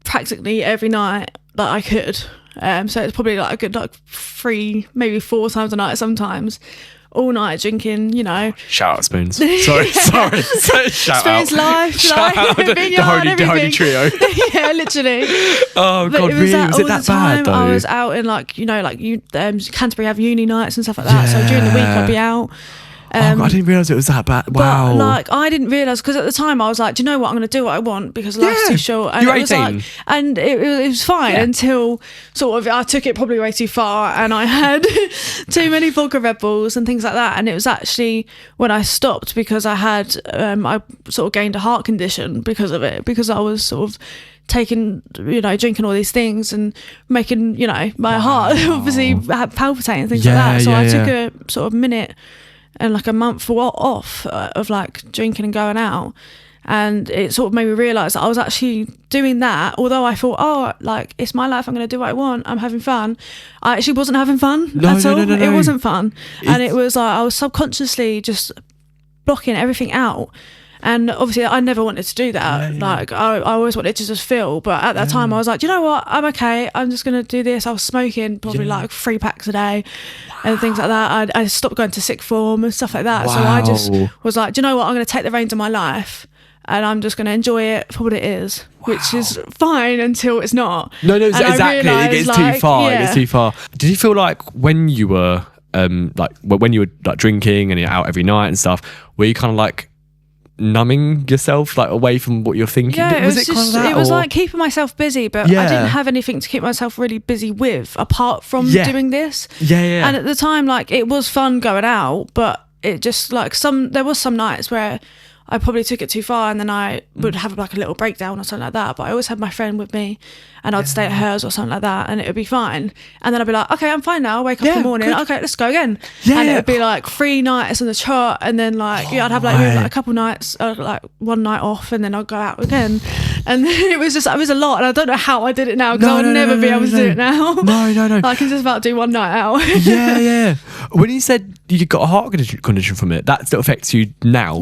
practically every night that I could. So it's probably like a good like 3, maybe 4 times a night sometimes, all night drinking, you know. Shout out Spoons. Sorry. Shout Spoons out. Life, Shout out the Holy Trio. Yeah, literally. Oh But God, really? Was it that bad though? I was out in like, you know, like Canterbury have uni nights and stuff like that. So during the week I'd be out. I didn't realise it was that bad. Wow. But like I didn't realise, because at the time I was like, do you know what, I'm going to do what I want because life's too short. And you're it was 18. like, and it was fine until sort of I took it probably way too far, and I had too many vodka Red Bulls and things like that. And it was actually when I stopped, because I had I sort of gained a heart condition because of it, because I was sort of taking, you know, drinking all these things and making, you know, my heart obviously palpitating and things like that. So I took a sort of minute and like a month off of like drinking and going out, and it sort of made me realise that I was actually doing that, although I thought, oh, like it's my life, I'm going to do what I want, I'm having fun. I actually wasn't having fun at all. No. It wasn't fun. And it was like I was subconsciously just blocking everything out. And obviously I never wanted to do that. Like I always wanted to just feel, but at that time I was like, do you know what, I'm okay, I'm just going to do this. I was smoking probably like 3 packs a day and things like that. I stopped going to sixth form and stuff like that. So I just was like, do you know what, I'm going to take the reins of my life and I'm just going to enjoy it for what it is, which is fine until it's not. No, exactly. It gets too far. It gets too far. Did you feel like when you were when you were like drinking and you're out every night and stuff, were you kind of like numbing yourself like away from what you're thinking? Yeah, was it kind of that, it was like keeping myself busy, but I didn't have anything to keep myself really busy with apart from doing this. And at the time, like it was fun going out, but it just like there was some nights where I probably took it too far, and then I would have like a little breakdown or something like that. But I always had my friend with me, and I'd stay at hers or something like that, and it would be fine. And then I'd be like, okay, I'm fine now. I'll wake up in the morning. Good. Okay, let's go again. And it would be like 3 nights on the trot, and then like I'd have like maybe like a couple nights, like 1 night off, and then I'd go out again. And then it was a lot, and I don't know how I did it now, because I would never be able to do it now. No. I can just about do 1 night out. Yeah. When you said you got a heart condition from it, that still affects you now?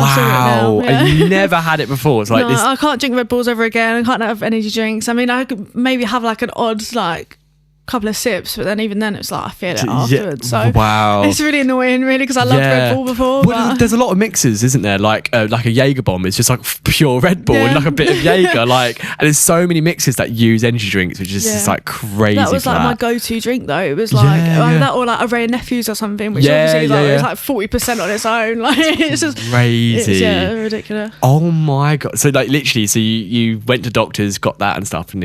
Wow. And you never had it before. It's like I can't drink Red Bulls ever again. I can't have energy drinks. I mean, I could maybe have like an odd like couple of sips, but then even then it's like I feel it afterwards. So wow, it's really annoying, really, because I loved Red Bull before. Well, there's a lot of mixes, isn't there? Like a Jaeger bomb is just like pure Red Bull and like a bit of Jaeger. Like, and there's so many mixes that use energy drinks, which is just like crazy. That was like my go-to drink, though. It was like that, or like a Ray and Nephews or something, which obviously it's like 40% on its own. Like, it's just crazy. It's, ridiculous. Oh my god! So like literally, so you went to doctors, got that and stuff, and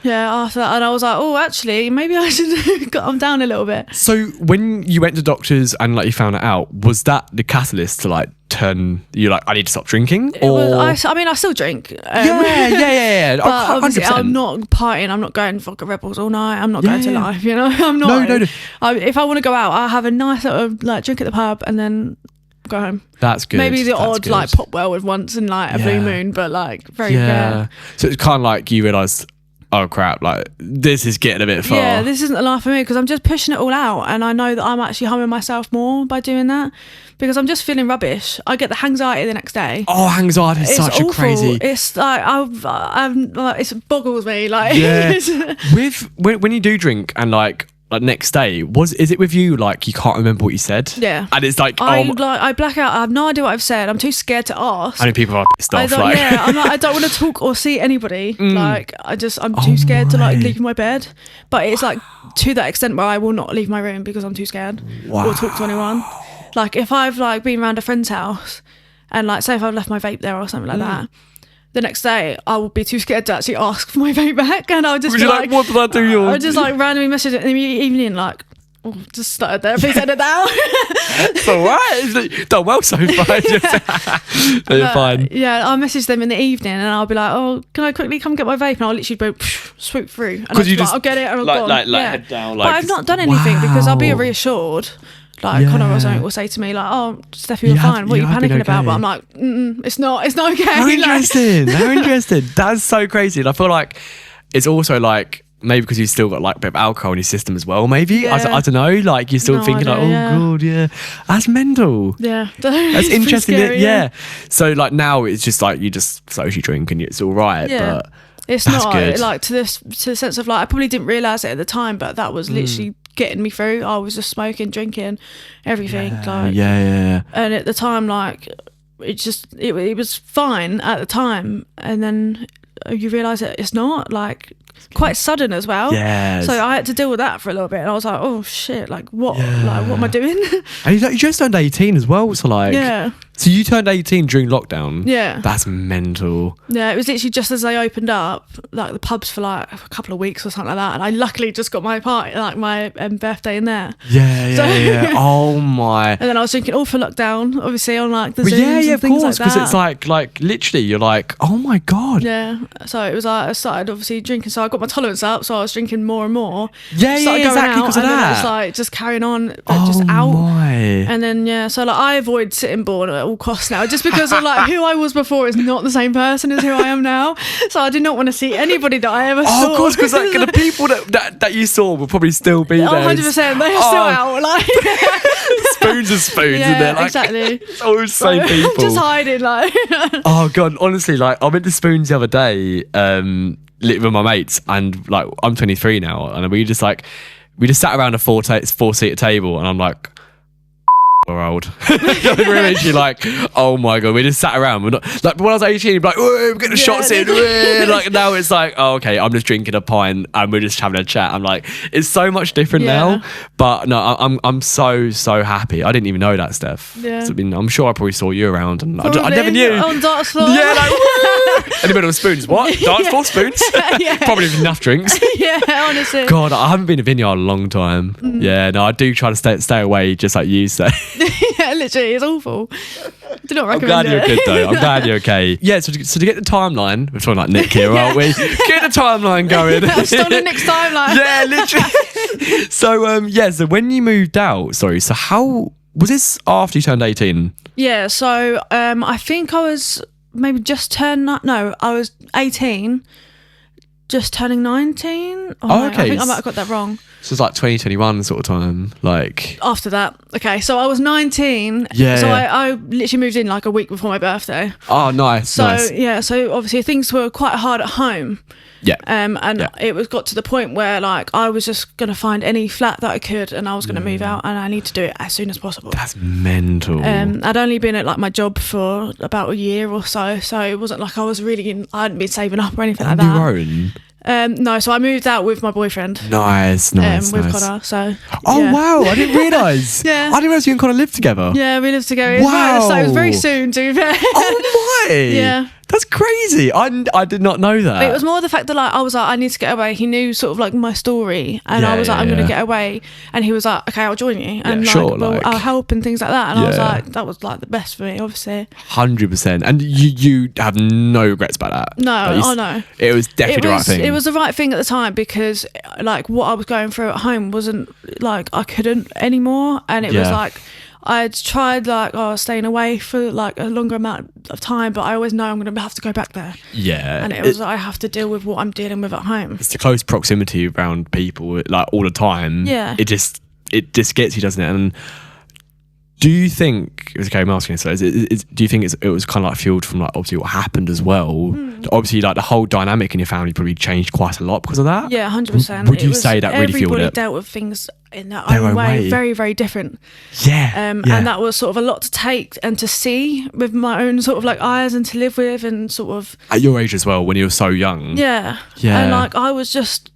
after that, and I was like, oh, actually, maybe I should calm down a little bit. So when you went to doctors and like you found it out, was that the catalyst to like turn you like, I need to stop drinking? I mean, I still drink. Yeah. But obviously, I'm not partying. I'm not going vodka Red Bulls all night. I'm not going to life. You know, I'm not. No. If I want to go out, I have a nice sort of like drink at the pub and then go home. That's good. Maybe the odd like pop well with once in like a blue moon, but like very rare. So it's kind of like you realised, oh crap, like this is getting a bit far. Yeah, this isn't the life for me, because I'm just pushing it all out, and I know that I'm actually harming myself more by doing that, because I'm just feeling rubbish. I get the anxiety the next day. Oh, anxiety is such awful. A crazy. It's like it boggles me. Like when you do drink and like next day, is it with you like you can't remember what you said? Yeah, and it's like I black out. I have no idea what I've said. I'm too scared to ask. I know people are pissed off. I'm like, I don't want to talk or see anybody. Like I'm too scared to like leave my bed. But it's like to that extent where I will not leave my room because I'm too scared or talk to anyone. Like if I've like been around a friend's house and like say if I've left my vape there or something like that, the next day I will be too scared to actually ask for my vape back, and I'll just be like, what did I do? I'll just like randomly message it in the evening like, oh, just started there, please edit down. It's alright, done well so far. You're fine. Yeah, I'll message them in the evening and I'll be like, oh, can I quickly come get my vape? And I'll literally go swoop through and I'll get it and I'll go head down. But I've not done anything because I'll be reassured. Like Connor or something will say to me like, oh, Steph, you're fine, what are you panicking about? But I'm like, it's not okay. How interesting. How interesting. That's so crazy. And I feel like it's also like maybe because you've still got like a bit of alcohol in your system as well, maybe. I don't know, like you're still thinking like, oh god, that's mental. That's interesting. Scary, So like now it's just like you just socially drink and it's all right, but it's not good. Like to the sense of like I probably didn't realise it at the time, but that was literally getting me through. I was just smoking, drinking, everything. And at the time, like it was fine at the time, and then you realise that it's not, like quite sudden as well. So I had to deal with that for a little bit, and I was like, oh shit, like what am I doing? And you just turned 18 as well, so like so you turned 18 during lockdown. That's mental. It was literally just as they opened up like the pubs for like a couple of weeks or something like that, and I luckily just got my party, like my birthday in there. Oh my. And then I was drinking all for lockdown, obviously on like the Zooms and things like that. Because it's like literally you're like, oh my god. So it was like I started obviously drinking, so I got my tolerance up, so I was drinking more and more. Exactly, because of that. It was like just carrying on, just out. And then so like I avoid sitting bored at all costs now, just because of like who I was before is not the same person as who I am now. So I did not want to see anybody that I ever saw. Of course, because like, the people that you saw will probably still be there. 100%, they're still out. Like spoons and spoons, and they're like exactly. It's all the same people. Just hiding, like. Oh god, honestly, like I went to Spoons the other day. With my mates, and like I'm 23 now, and we just sat around a four-seater table, and I'm like, we're old. We're literally like, oh my god, we just sat around. We're not like when I was 18, you'd be like, we're getting shots in. Like now it's like, oh okay, I'm just drinking a pint and we're just having a chat. I'm like, it's so much different now. But no, I'm so happy. I didn't even know that, Steph. So, I mean, I'm sure I probably saw you around, and I never knew. On dance floor. In the middle of spoons. What? Dance floor spoons? Probably enough drinks. Honestly. God, I haven't been to Vineyard a long time. No, I do try to stay away, just like you say. Literally, it's awful. Do not recommend it. I'm glad you're good though. I'm glad you're okay. So to get the timeline, we're talking like Nick here, aren't we? Get the timeline going. I'm stolen Nick's timeline. Literally. So when you moved out, so how was this after you turned 18? So I think I was maybe just turned. No, I was 18. just turning 19. Okay. I think I might have got that wrong. So it's like 2021 sort of time, like... After that. Okay, so I was 19. Yeah. So I literally moved in like a week before my birthday. Oh, nice, So, nice. yeah, so obviously things were quite hard at home. Yeah. It was got to the point where like I was just going to find any flat that I could and I was going to move out and I need to do it as soon as possible. That's mental. I'd only been at like my job for about a year or so it wasn't like I hadn't been saving up or anything like that. On your own? No, so I moved out with my boyfriend. Nice. With Connor, so... Oh, yeah. wow, I didn't realise. Yeah. I didn't realise you and Connor lived together. Yeah, we lived together. Wow. So it was very soon, to be fair. Oh, my. Yeah. That's crazy. I did not know that. It was more the fact that like I was like, I need to get away. He knew sort of like my story, and I was like, I'm going to get away. And he was like, okay, I'll join you, and I'll help and things like that. And I was like, that was like the best for me, obviously. 100%. And you have no regrets about that. No, I know. It was definitely the right thing. It was the right thing at the time because like what I was going through at home wasn't like I couldn't anymore, and it was like. I'd tried like staying away for like a longer amount of time, but I always know I'm going to have to go back there. Yeah. And it was I have to deal with what I'm dealing with at home. It's the close proximity around people like all the time. Yeah. It just gets you, doesn't it? And do you think, okay, I'm asking this, do you think it was kind of like fueled from like obviously what happened as well? Obviously like the whole dynamic in your family probably changed quite a lot because of that? Yeah, 100%. Would you say that really fueled it? Everybody dealt with things in their own way, very, very different. Yeah, and that was sort of a lot to take and to see with my own sort of like eyes and to live with and sort of... At your age as well, when you were so young. Yeah. And like I was just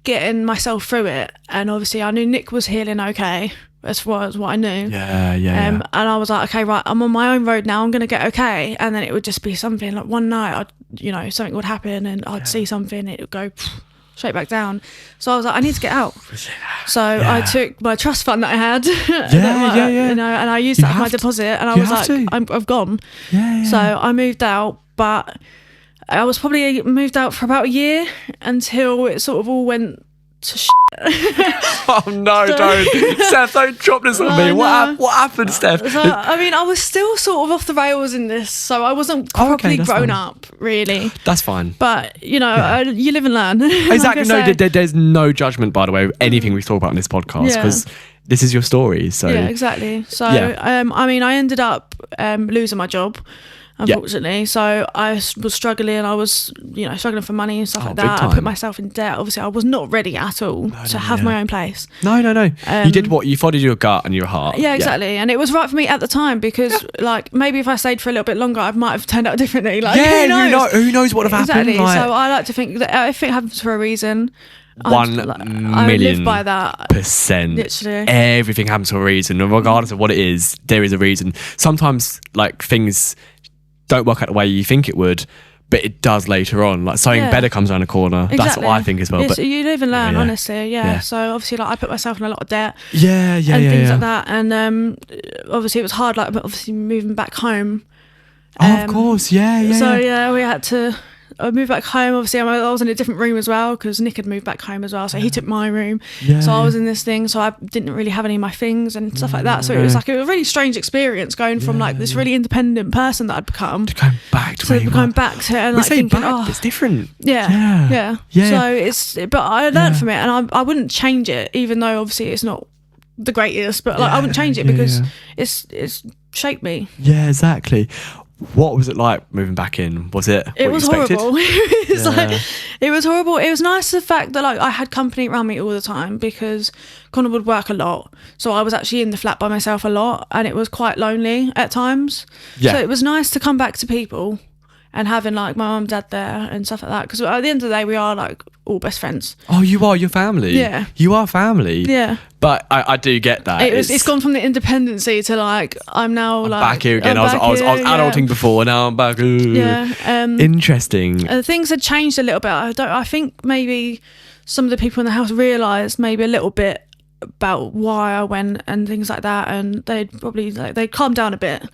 getting myself through it, and obviously I knew Nick was healing okay. As far as what I knew. Yeah. And I was like, okay, right, I'm on my own road now, I'm going to get okay. And then it would just be something like one night, something would happen and I'd see something, it would go straight back down. So I was like, I need to get out. So I took my trust fund that I had. And I used that as my deposit, and I was like, I've gone. So I moved out, but I was probably moved out for about a year until it sort of all went to shit. Oh no, don't Steph, don't drop this on me. What happened, Steph? So, I mean, I was still sort of off the rails in this, so I wasn't properly grown up, really. That's fine. But you live and learn. Exactly. No, there's no judgment, by the way, of anything we talk about in this podcast, because this is your story. So yeah, exactly. So I mean, I ended up losing my job, unfortunately. So I was struggling. I was, struggling for money and stuff like that. I put myself in debt. Obviously, I was not ready at all to have my own place. No. You did what? You followed your gut and your heart. Yeah, exactly. And it was right for me at the time because, like, maybe if I stayed for a little bit longer, I might have turned out differently. Like, who knows what would have happened? Exactly. So I like to think that if it happens for a reason, 1,000,000%. I live by that. Literally. Everything happens for a reason, and regardless of what it is, there is a reason. Sometimes, like, things don't work out the way you think it would, but it does later on. Like something better comes around the corner. Exactly. That's what I think as well. But you live and learn, honestly. Yeah. So obviously, like I put myself in a lot of debt. And things like that. And obviously, it was hard. Like, but obviously, moving back home. Of course, So we had to. I moved back home. Obviously, I was in a different room as well because Nick had moved back home as well. So he took my room. So I was in this thing. So I didn't really have any of my things and stuff like that. So it was like a really strange experience going from like this really independent person that I'd become to going back to going back to and like thinking, it's different. Yeah. So but I learned from it, and I wouldn't change it, even though obviously it's not the greatest. But like I wouldn't change it because it's shaped me. Yeah, exactly. What was it like moving back in? Was it? It was horrible. It was horrible. It was nice the fact that like I had company around me all the time because Connor would work a lot, so I was actually in the flat by myself a lot, and it was quite lonely at times. So it was nice to come back to people and having like my mum, dad there and stuff like that. Because at the end of the day, we are like all best friends. Oh, you are your family. Yeah, you are family. Yeah. But I do get that. It's gone from the independency to like I'm now like back here again. I was adulting before, now I'm back. Interesting. Things had changed a little bit. I think maybe some of the people in the house realised maybe a little bit about why I went and things like that, and they'd probably they calmed down a bit.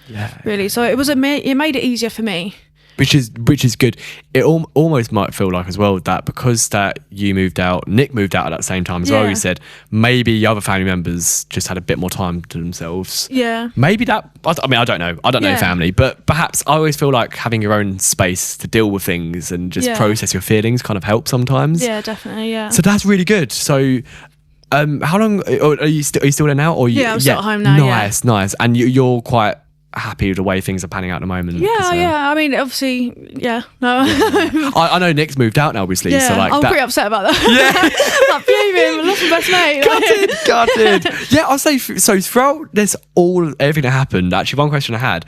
Really. So it made it easier for me. which is good. It almost might feel like as well that because that you moved out, Nick moved out at that same time as well. You said maybe the other family members just had a bit more time to themselves. Yeah. Maybe that. I mean, I don't know. I don't know family, but perhaps I always feel like having your own space to deal with things and just process your feelings kind of helps sometimes. Yeah, definitely. Yeah. So that's really good. So. How long are you still there now? Or I'm still at home now. Nice. And you're quite happy with the way things are panning out at the moment. Yeah. I mean, obviously, no. I know Nick's moved out now, obviously. Yeah, so like I'm pretty upset about that. Yeah, like fuming, lost my best mate. Gutted. Yeah, I'll say so. Throughout this, everything that happened. Actually, one question I had: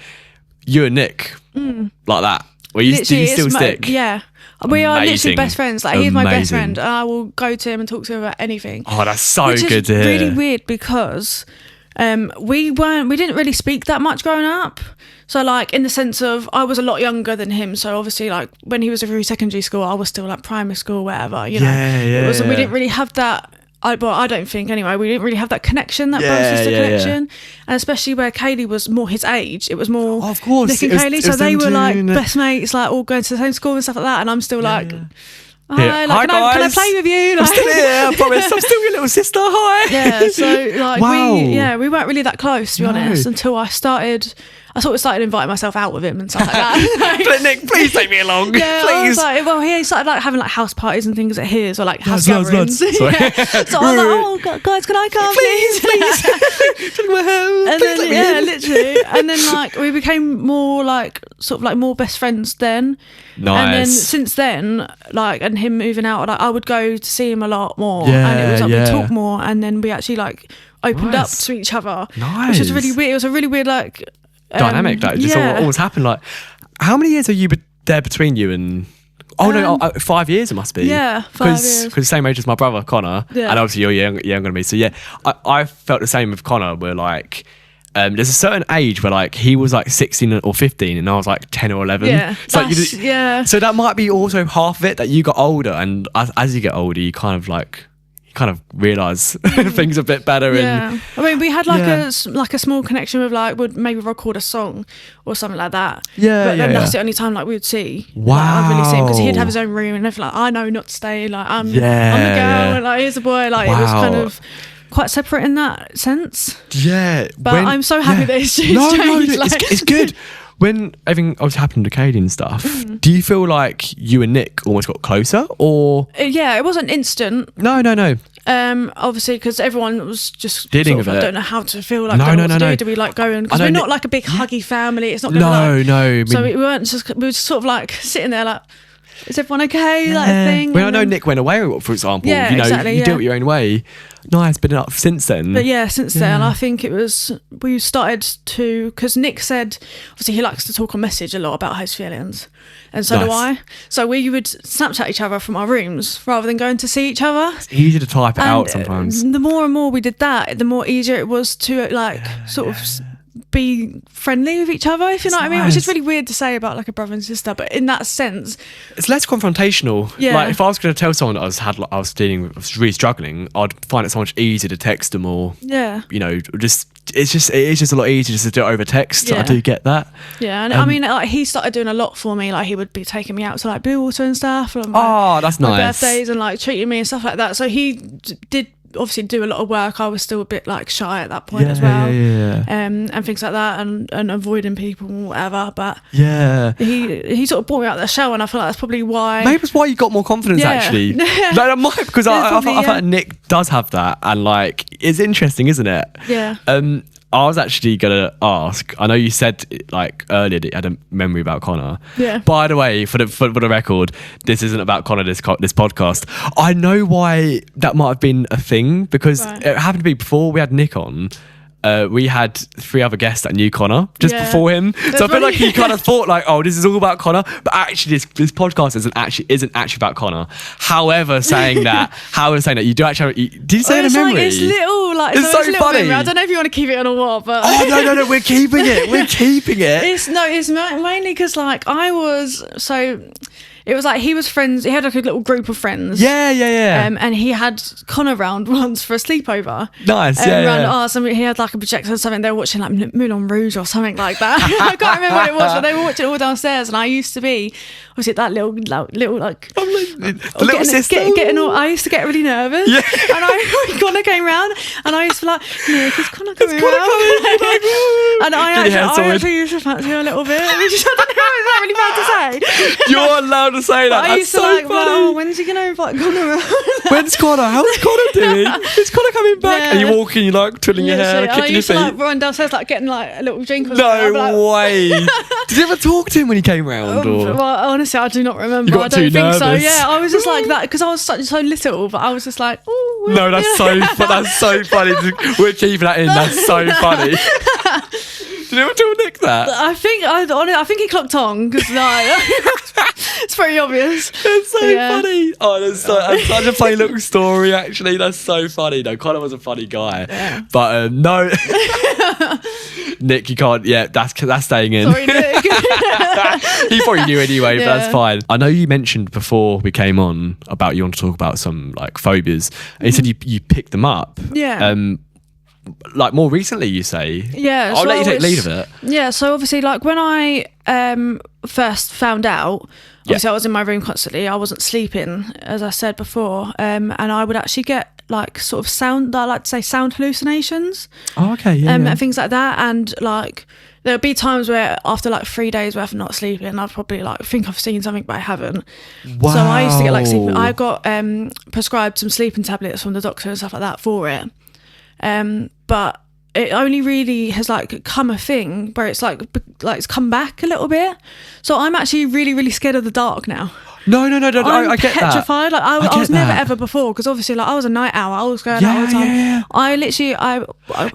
you and Nick, like that. Do you still stick? Yeah. We are literally best friends. Like he's my best friend, and I will go to him and talk to him about anything. Oh, that's so good to hear. Which is really weird because we didn't really speak that much growing up. So like in the sense of I was a lot younger than him, so obviously like when he was through secondary school, I was still like primary school, whatever. You know, we didn't really have that. I don't think anyway. We didn't really have that connection, that brother-sister connection, and especially where Kaylee was more his age. It was more of course Nick and Kaylee, so they were like best mates, like all going to the same school and stuff like that. And I'm still like, hi, like, can I play with you? Like, I'm still here. I promise. I'm still your little sister. Hi. Yeah. So like we weren't really that close to be honest until I sort of started inviting myself out with him and stuff like that. Nick, please take me along. Yeah, please. I was like, he started like having like house parties and things at his or like house gatherings. Sorry. So I was like, oh guys, can I come? Please. Take my hand. And then literally. And then like we became more like sort of like more best friends then. Nice. And then since then, like and him moving out, like I would go to see him a lot more. And it was like we talk more and then we actually like opened up to each other. Nice. Which was really weird. It was a really weird like dynamic that just always happened. Like, how many years are you there between you and? 5 years it must be. Yeah, 5 years. Because the same age as my brother Connor, and obviously you're younger than me. So yeah, I felt the same with Connor. Where like, there's a certain age where like he was like 16 or 15, and I was like 10 or 11. Yeah, so that might be also half of it that you got older, and as you get older, you kind of realise things a bit better. And I mean, we had like a small connection with like would maybe record a song or something like that. But then that's the only time like we would see. Wow. Like, I'd really see him because he'd have his own room and everything. Like I know not to stay. Like I'm the girl and like here's the boy. Like it was kind of quite separate in that sense. Yeah. But I'm so happy that it's changed. No, it's good. When everything obviously happened to Katie and stuff, do you feel like you and Nick almost got closer, or? Yeah, it wasn't instant. No. Obviously, because everyone was just dealing with it. I don't know how to feel. Like, no. Do we like go in? Because we're not like a big huggy family. It's not. No. So we were just sort of like sitting there like, is everyone okay? Like thing. When I know Nick went away, for example, exactly, you do it your own way. Nice, been up since then. But since then, I think it was we started to because Nick said obviously he likes to talk on message a lot about his feelings, and so do I. So we would Snapchat each other from our rooms rather than going to see each other. It's easy to type it out sometimes. The more and more we did that, the more easier it was to like sort of be friendly with each other, if you know what I mean, which is really weird to say about like a brother and sister, but in that sense it's less confrontational. Like if I was going to tell someone that I was really struggling, I'd find it so much easier to text them or it's just a lot easier just to do it over text. I do get that. And I mean like he started doing a lot for me, like he would be taking me out to like Blue Water and stuff and that's my nice birthdays and like treating me and stuff like that, so he did obviously do a lot of work. I was still a bit like shy at that point as well. And things like that and avoiding people and whatever, but he sort of brought me out of the shell, and I feel like that's probably why it's why you got more confidence actually. Like that might, because I feel like Nick does have that, and like it's interesting, isn't it? I was actually gonna ask. I know you said like earlier that you had a memory about Connor. By the way, for the record, this isn't about Connor. This podcast. I know why that might have been a thing because it happened to be before we had Nick on. We had 3 other guests that knew Connor just before him. So I feel like he kind of thought like, oh, this is all about Connor, but actually this podcast isn't actually about Connor. However, saying that you do actually have, did you say it in memory? Like, it's little, like it's so funny. Memory. I don't know if you want to keep it on or what, but no, we're keeping it. We're keeping it. It's mainly because like I was so. it was like he was friends. He had like a little group of friends. Yeah. And he had Connor round once for a sleepover. Nice. He had like a projector or something. They were watching like Moulin Rouge or something like that. I can't remember what it was, but they were watching it all downstairs. And I used to be, was it that little like the little sister? I used to get really nervous. Yeah. And Connor came round, and I used to be like, Nick, is Connor coming round? And I actually used to fancy her a little bit. Which is, I don't know, is that really bad to say? You're allowed to say that. That's so funny. Well, when's he going to invite Connor around? When's Connor? How's Connor doing? Is Connor coming back? Yeah. And you're walking, you're like twiddling your hair, kicking your feet. I used to like run downstairs, like getting like a little drink or something. No way. Did you ever talk to him when he came round? Well, honestly, I do not remember. You got I don't too think nervous. so. Yeah, I was just like that because I was so little, but I was just like, oh. No, that's so funny. We're keeping that in. That's so funny. Did you ever tell Nick that? I think he clocked on because it's pretty obvious. It's so funny. Oh, that's such a funny little story. Actually, that's so funny. No, Connor was a funny guy, but no, Nick, you can't. Yeah, that's staying in. Sorry, Nick. He probably knew anyway, but that's fine. I know you mentioned before we came on about you want to talk about some like phobias, and you said you picked them up. Yeah. Like more recently, you say. Yeah. I'll let you take lead of it. Yeah. So obviously, like when I first found out, obviously I was in my room constantly. I wasn't sleeping, as I said before, and I would actually get like sort of sound. I like to say sound hallucinations. Oh, okay. Yeah. And things like that, and like. There'll be times where after like 3 days worth of not sleeping, I've probably like think I've seen something, but I haven't. Wow. So I used to get like sleeping. I got prescribed some sleeping tablets from the doctor and stuff like that for it. But it only really has like come a thing where it's like it's come back a little bit. So I'm actually really, really scared of the dark now. No, I get petrified. that. Like I was never ever before, because obviously like I was a night owl. I was going out all the time. Yeah. I literally I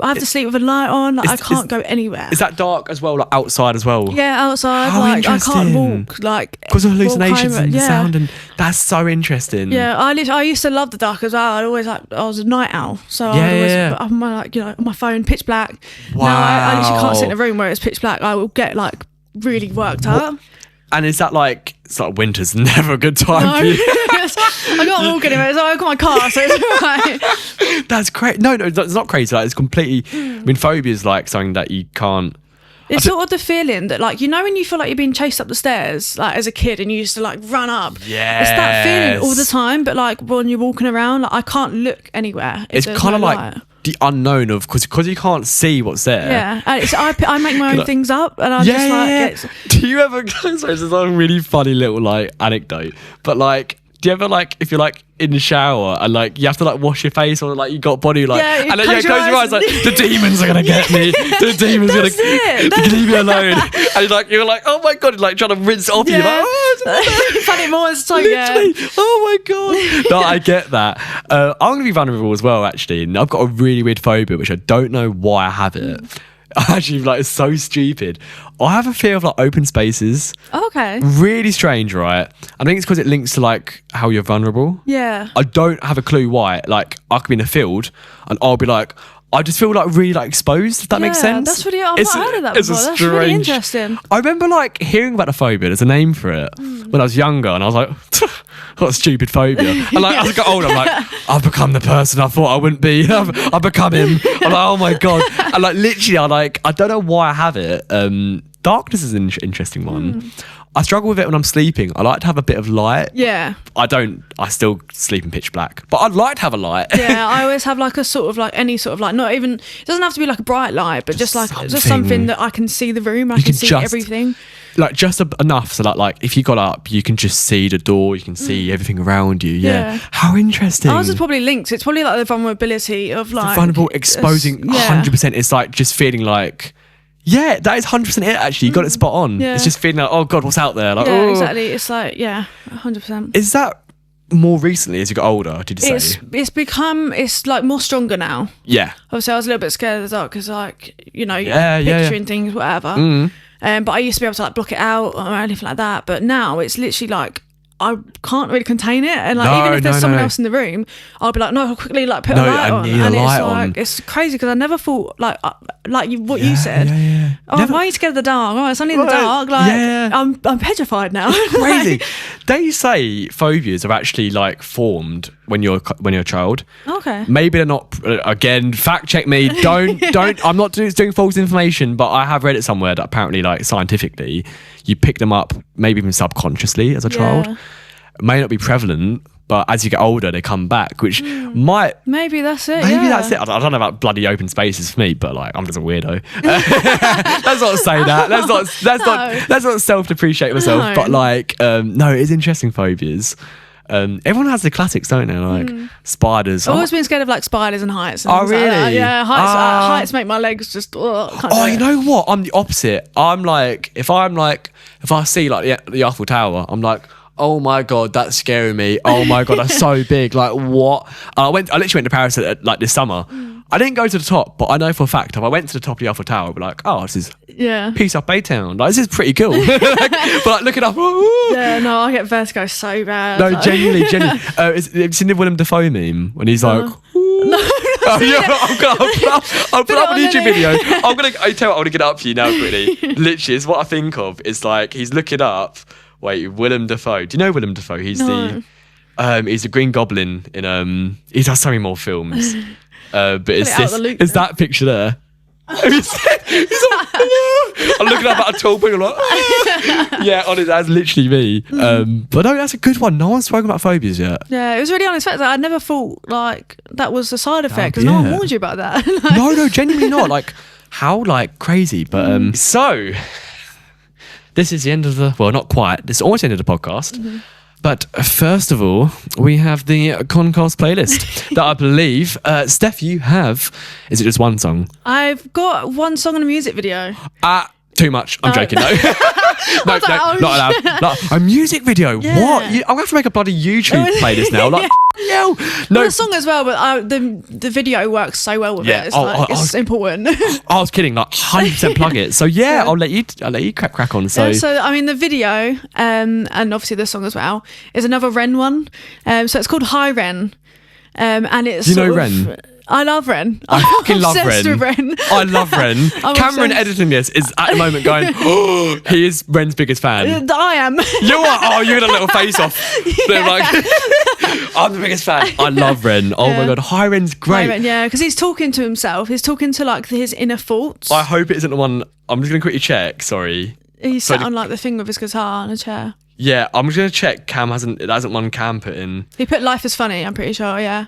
have to sleep with a light on. Like, I can't go anywhere. Is that dark as well? Like outside as well? Yeah, outside. How like interesting. I can't walk. Like because of hallucinations and sound, and that's so interesting. Yeah, I used to love the dark as well. I was a night owl, so I'd always on my on my phone, pitch black. Wow. Now I literally can't sit in a room where it's pitch black. I will get like really worked up. And is that like, it's like winter's never a good time for you? I can't walk anywhere, so I've got my car, so it's alright. That's great. No, it's not crazy. Like, it's completely, I mean, phobia is like something that you can't. It's sort of the feeling that, like, you know, when you feel like you're being chased up the stairs, like as a kid, and you used to like run up. Yeah. It's that feeling all the time, but like when you're walking around, like I can't look anywhere. It's kind of like the unknown of, because you can't see what's there. Yeah, and I make my own things up, and I'm just like. Do you ever? Sorry, this is a really funny little like anecdote, but like. Do you ever like if you're like in the shower and like you have to like wash your face, or like you got body like and then close your eyes like the demons are gonna get me, the demons are gonna leave me alone, and you're like oh my god, like trying to rinse it off you, like funny moments, so oh my god. No, I get that. I'm gonna be vulnerable as well actually, and I've got a really weird phobia which I don't know why I have it. Actually, like it's so stupid. I have a fear of like open spaces. Oh, okay. Really strange, right? I think it's because it links to like how you're vulnerable. Yeah. I don't have a clue why. Like I could be in a field and I'll be like, I just feel like really like exposed, if that makes sense. That's really, I've not heard of that before. That's really interesting. I remember like hearing about the phobia, there's a name for it when I was younger, and I was like, what a stupid phobia. And like as I got older, I'm like, I've become the person I thought I wouldn't be. I've become him. I'm like, oh my god. And like literally I don't know why I have it. Darkness is an interesting one. I struggle with it when I'm sleeping. I like to have a bit of light. Yeah. I still sleep in pitch black, but I'd like to have a light. Yeah, I always have like a sort of like any sort of like, not even, it doesn't have to be like a bright light, but just like just something that I can see the room, I can see everything. Like just enough so that like if you got up, you can just see the door, you can see everything around you. Yeah. How interesting. Ours is probably linked. It's probably like the vulnerability of like. The vulnerable, exposing 100%. It's like just feeling like, yeah, that is 100% it actually. You got it spot on. Yeah. It's just feeling like, oh God, what's out there? Like, yeah, exactly. It's like, 100%. Is that more recently as you got older, did you say? It's like more stronger now. Yeah. Obviously I was a little bit scared of the dark because like, you know, picturing things, whatever. But I used to be able to like block it out or anything like that. But now it's literally like, I can't really contain it, and like No, even if there's no, someone no. else in the room, I'll be like, no, I'll quickly like put a No, light I on, need a and light it's on. like it's crazy because I never thought like what you Yeah, said. yeah. Oh, Never- why are you scared of the dark? Oh, it's only in the Right. dark. Like Yeah. I'm petrified now. Crazy. They say phobias are actually like formed when you're a child. Okay. Maybe they're not. Again, fact check me. Don't. I'm not doing false information, but I have read it somewhere that apparently, like scientifically, you pick them up maybe even subconsciously as a child. Yeah. It may not be prevalent, but as you get older, they come back, which might. Maybe that's it. Maybe yeah. that's it. I don't know about bloody open spaces for me, but like I'm just a weirdo. Let's not say that. Let's not self-depreciate myself. No. But like, no, it is interesting phobias. Everyone has the classics, don't they? Like spiders. I've always been scared of like spiders and heights. And Oh, things like that. really? Yeah, heights make my legs just. Oh, you know what? I'm the opposite. I'm like, if I see like the Eiffel Tower, I'm like, oh my God, that's scaring me. Oh my God, that's so big. Like what? I literally went to Paris like this summer. I didn't go to the top, but I know for a fact if I went to the top of the Eiffel Tower, I'd be like, oh, this is peace up Baytown. Like this is pretty cool. But like looking up, Yeah, no, I get vertigo so bad. no, like. genuinely. Have you seen the Willem Dafoe meme when he's like, oh, yeah, I'll put up an YouTube video. I tell you what, I'm gonna get it up for you now quickly. Literally, it's what I think of. It's like he's looking up. Wait, Willem Dafoe. Do you know Willem Dafoe? He's the Green Goblin in he does so many more films. But it's that picture there. He's like, I'm looking up at a tall people like, yeah, honestly, that's literally me. But no, that's a good one. No one's spoken about phobias yet. Yeah, it was really unexpected. I never thought like that was a side effect because no one warned you about that. No, genuinely not. Like how like crazy. But so this is the end of the not quite. This is almost the end of the podcast. But first of all, we have the Conn'Cast playlist that I believe, Steph, you have. Is it just one song? I've got one song and a music video. Too much. I'm joking. No, no, not allowed. No, a music video. Yeah. What? I'm gonna have to make a bloody YouTube playlist now. Like, no. The song as well, but the video works so well with it. It's it's important. I was kidding. Like 100% plug it. So yeah, I'll let you crack on. So I mean the video and obviously the song as well is another Ren one. So it's called Hi Ren. And it's Ren? I love Ren. I fucking love Ren. Ren. I love Ren. Cameron obsessed. editing this is at the moment going, oh, he is Ren's biggest fan. I am. You are. Oh, you're in a little face off. They're like, I'm the biggest fan. I love Ren. Oh my God. Hi Ren's great. Hi Ren, yeah, because he's talking to himself. He's talking to like his inner thoughts. I hope it isn't the one. I'm just going to quickly check. Sorry. He's sat on like the thing with his guitar on a chair. Yeah, I'm just going to check. It hasn't one Cam put in. He put Life is Funny, I'm pretty sure, yeah.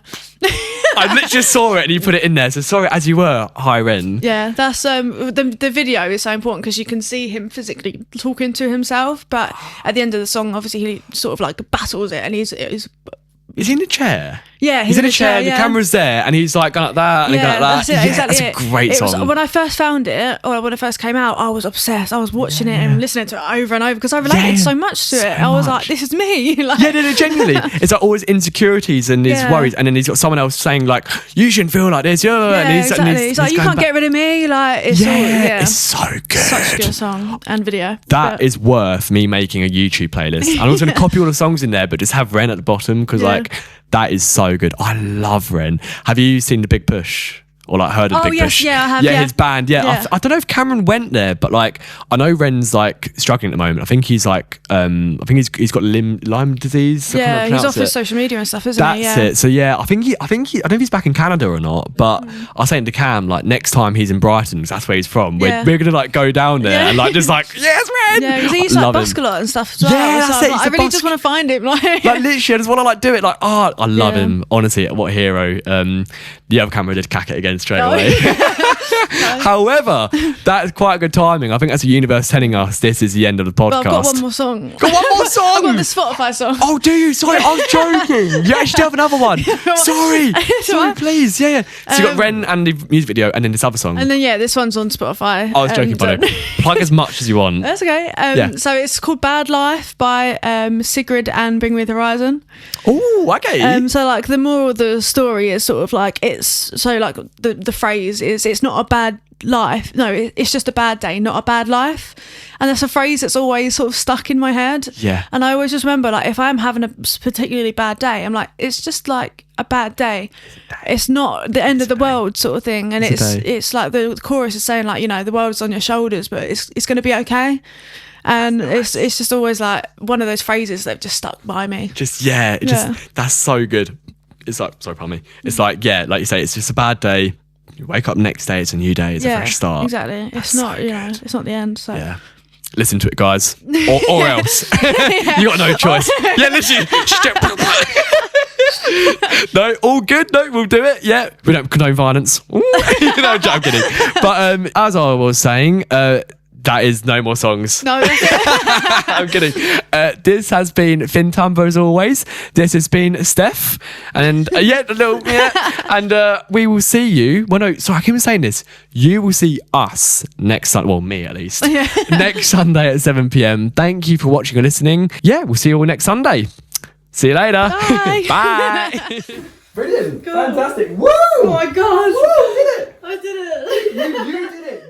I literally just saw it and he put it in there. So sorry, as you were, Hi Ren. Yeah, that's the video is so important because you can see him physically talking to himself, but at the end of the song, obviously he sort of like battles it, and he's Is he in a chair? Yeah, he's in a chair. The camera's there, and he's like going like that, and going like that. That's it, exactly. That's a great song. When I first found it, or when it first came out, I was obsessed. I was watching it and listening to it over and over because I related so much to it. I was like, "This is me." Like, no, genuinely, it's like all his insecurities and his worries, and then he's got someone else saying like, "You shouldn't feel like this." And he's like, "You can't get rid of me." Like, it's it's so good. Such a good song and video. That is worth me making a YouTube playlist. I'm also going to copy all the songs in there, but just have Ren at the bottom because like. That is so good. I love Ren. Have you seen The Big Push? Or like heard of The Big Push? Yeah, I have. Yeah, his band. Yeah. I don't know if Cameron went there, but like I know Ren's like struggling at the moment. I think he's like he's got Lyme disease. Yeah, he's off his social media and stuff, isn't he? That's it. So yeah, I think he I don't know if he's back in Canada or not, but I was saying to Cam like next time he's in Brighton, because that's where he's from. We're gonna like go down there and like just like yes, Ren. Yeah, because he used to like busk a lot and stuff as well. Yeah, that's it. I really just want to find him. Like literally, I just want to like do it. Like I love him. Honestly, what a hero. The other camera did cack it again straight away. However, that's quite good timing. I think that's the universe telling us this is the end of the podcast. But I've got one more song. Got one more song? I've got the Spotify song. Oh, do you? Sorry, I was joking. You actually have another one. Sorry, please. Yeah. So you got Ren and the music video and then this other song. And then this one's on Spotify. I was joking, but plug as much as you want. That's okay. So it's called Bad Life by Sigrid and Bring Me the Horizon. Oh, okay. So like the moral of the story is sort of like it's so like the phrase is it's not a bad life. No, it's just a bad day, not a bad life. And that's a phrase that's always sort of stuck in my head. Yeah. And I always just remember, like, if I'm having a particularly bad day, I'm like, it's just like a bad day. It's not the end of the world sort of thing. And it's like the chorus is saying, like, you know, the world's on your shoulders, but it's going to be okay. And it's just always like one of those phrases that have just stuck by me. That's so good. It's like, sorry, pardon me. It's like, yeah, like you say, it's just a bad day. You wake up next day, it's a new day, it's a fresh start. Exactly. It's not, it's not the end. So yeah. Listen to it, guys, or else. You got no choice. Yeah, literally. No, all good. No, we'll do it. Yeah, we don't condone violence. No, I'm kidding. But as I was saying, that is no more songs. No, that's it. I'm kidding. This has been Finn Tumbo as always. This has been Steph. And and we will see you. Well, no, sorry, I keep on saying this. You will see us next Sunday. Well, me at least. Yeah. Next Sunday at 7 p.m. Thank you for watching and listening. Yeah, we'll see you all next Sunday. See you later. Bye. Bye. Brilliant. Cool. Fantastic. Woo! Oh my God. Woo! Did it. I did it. You did it.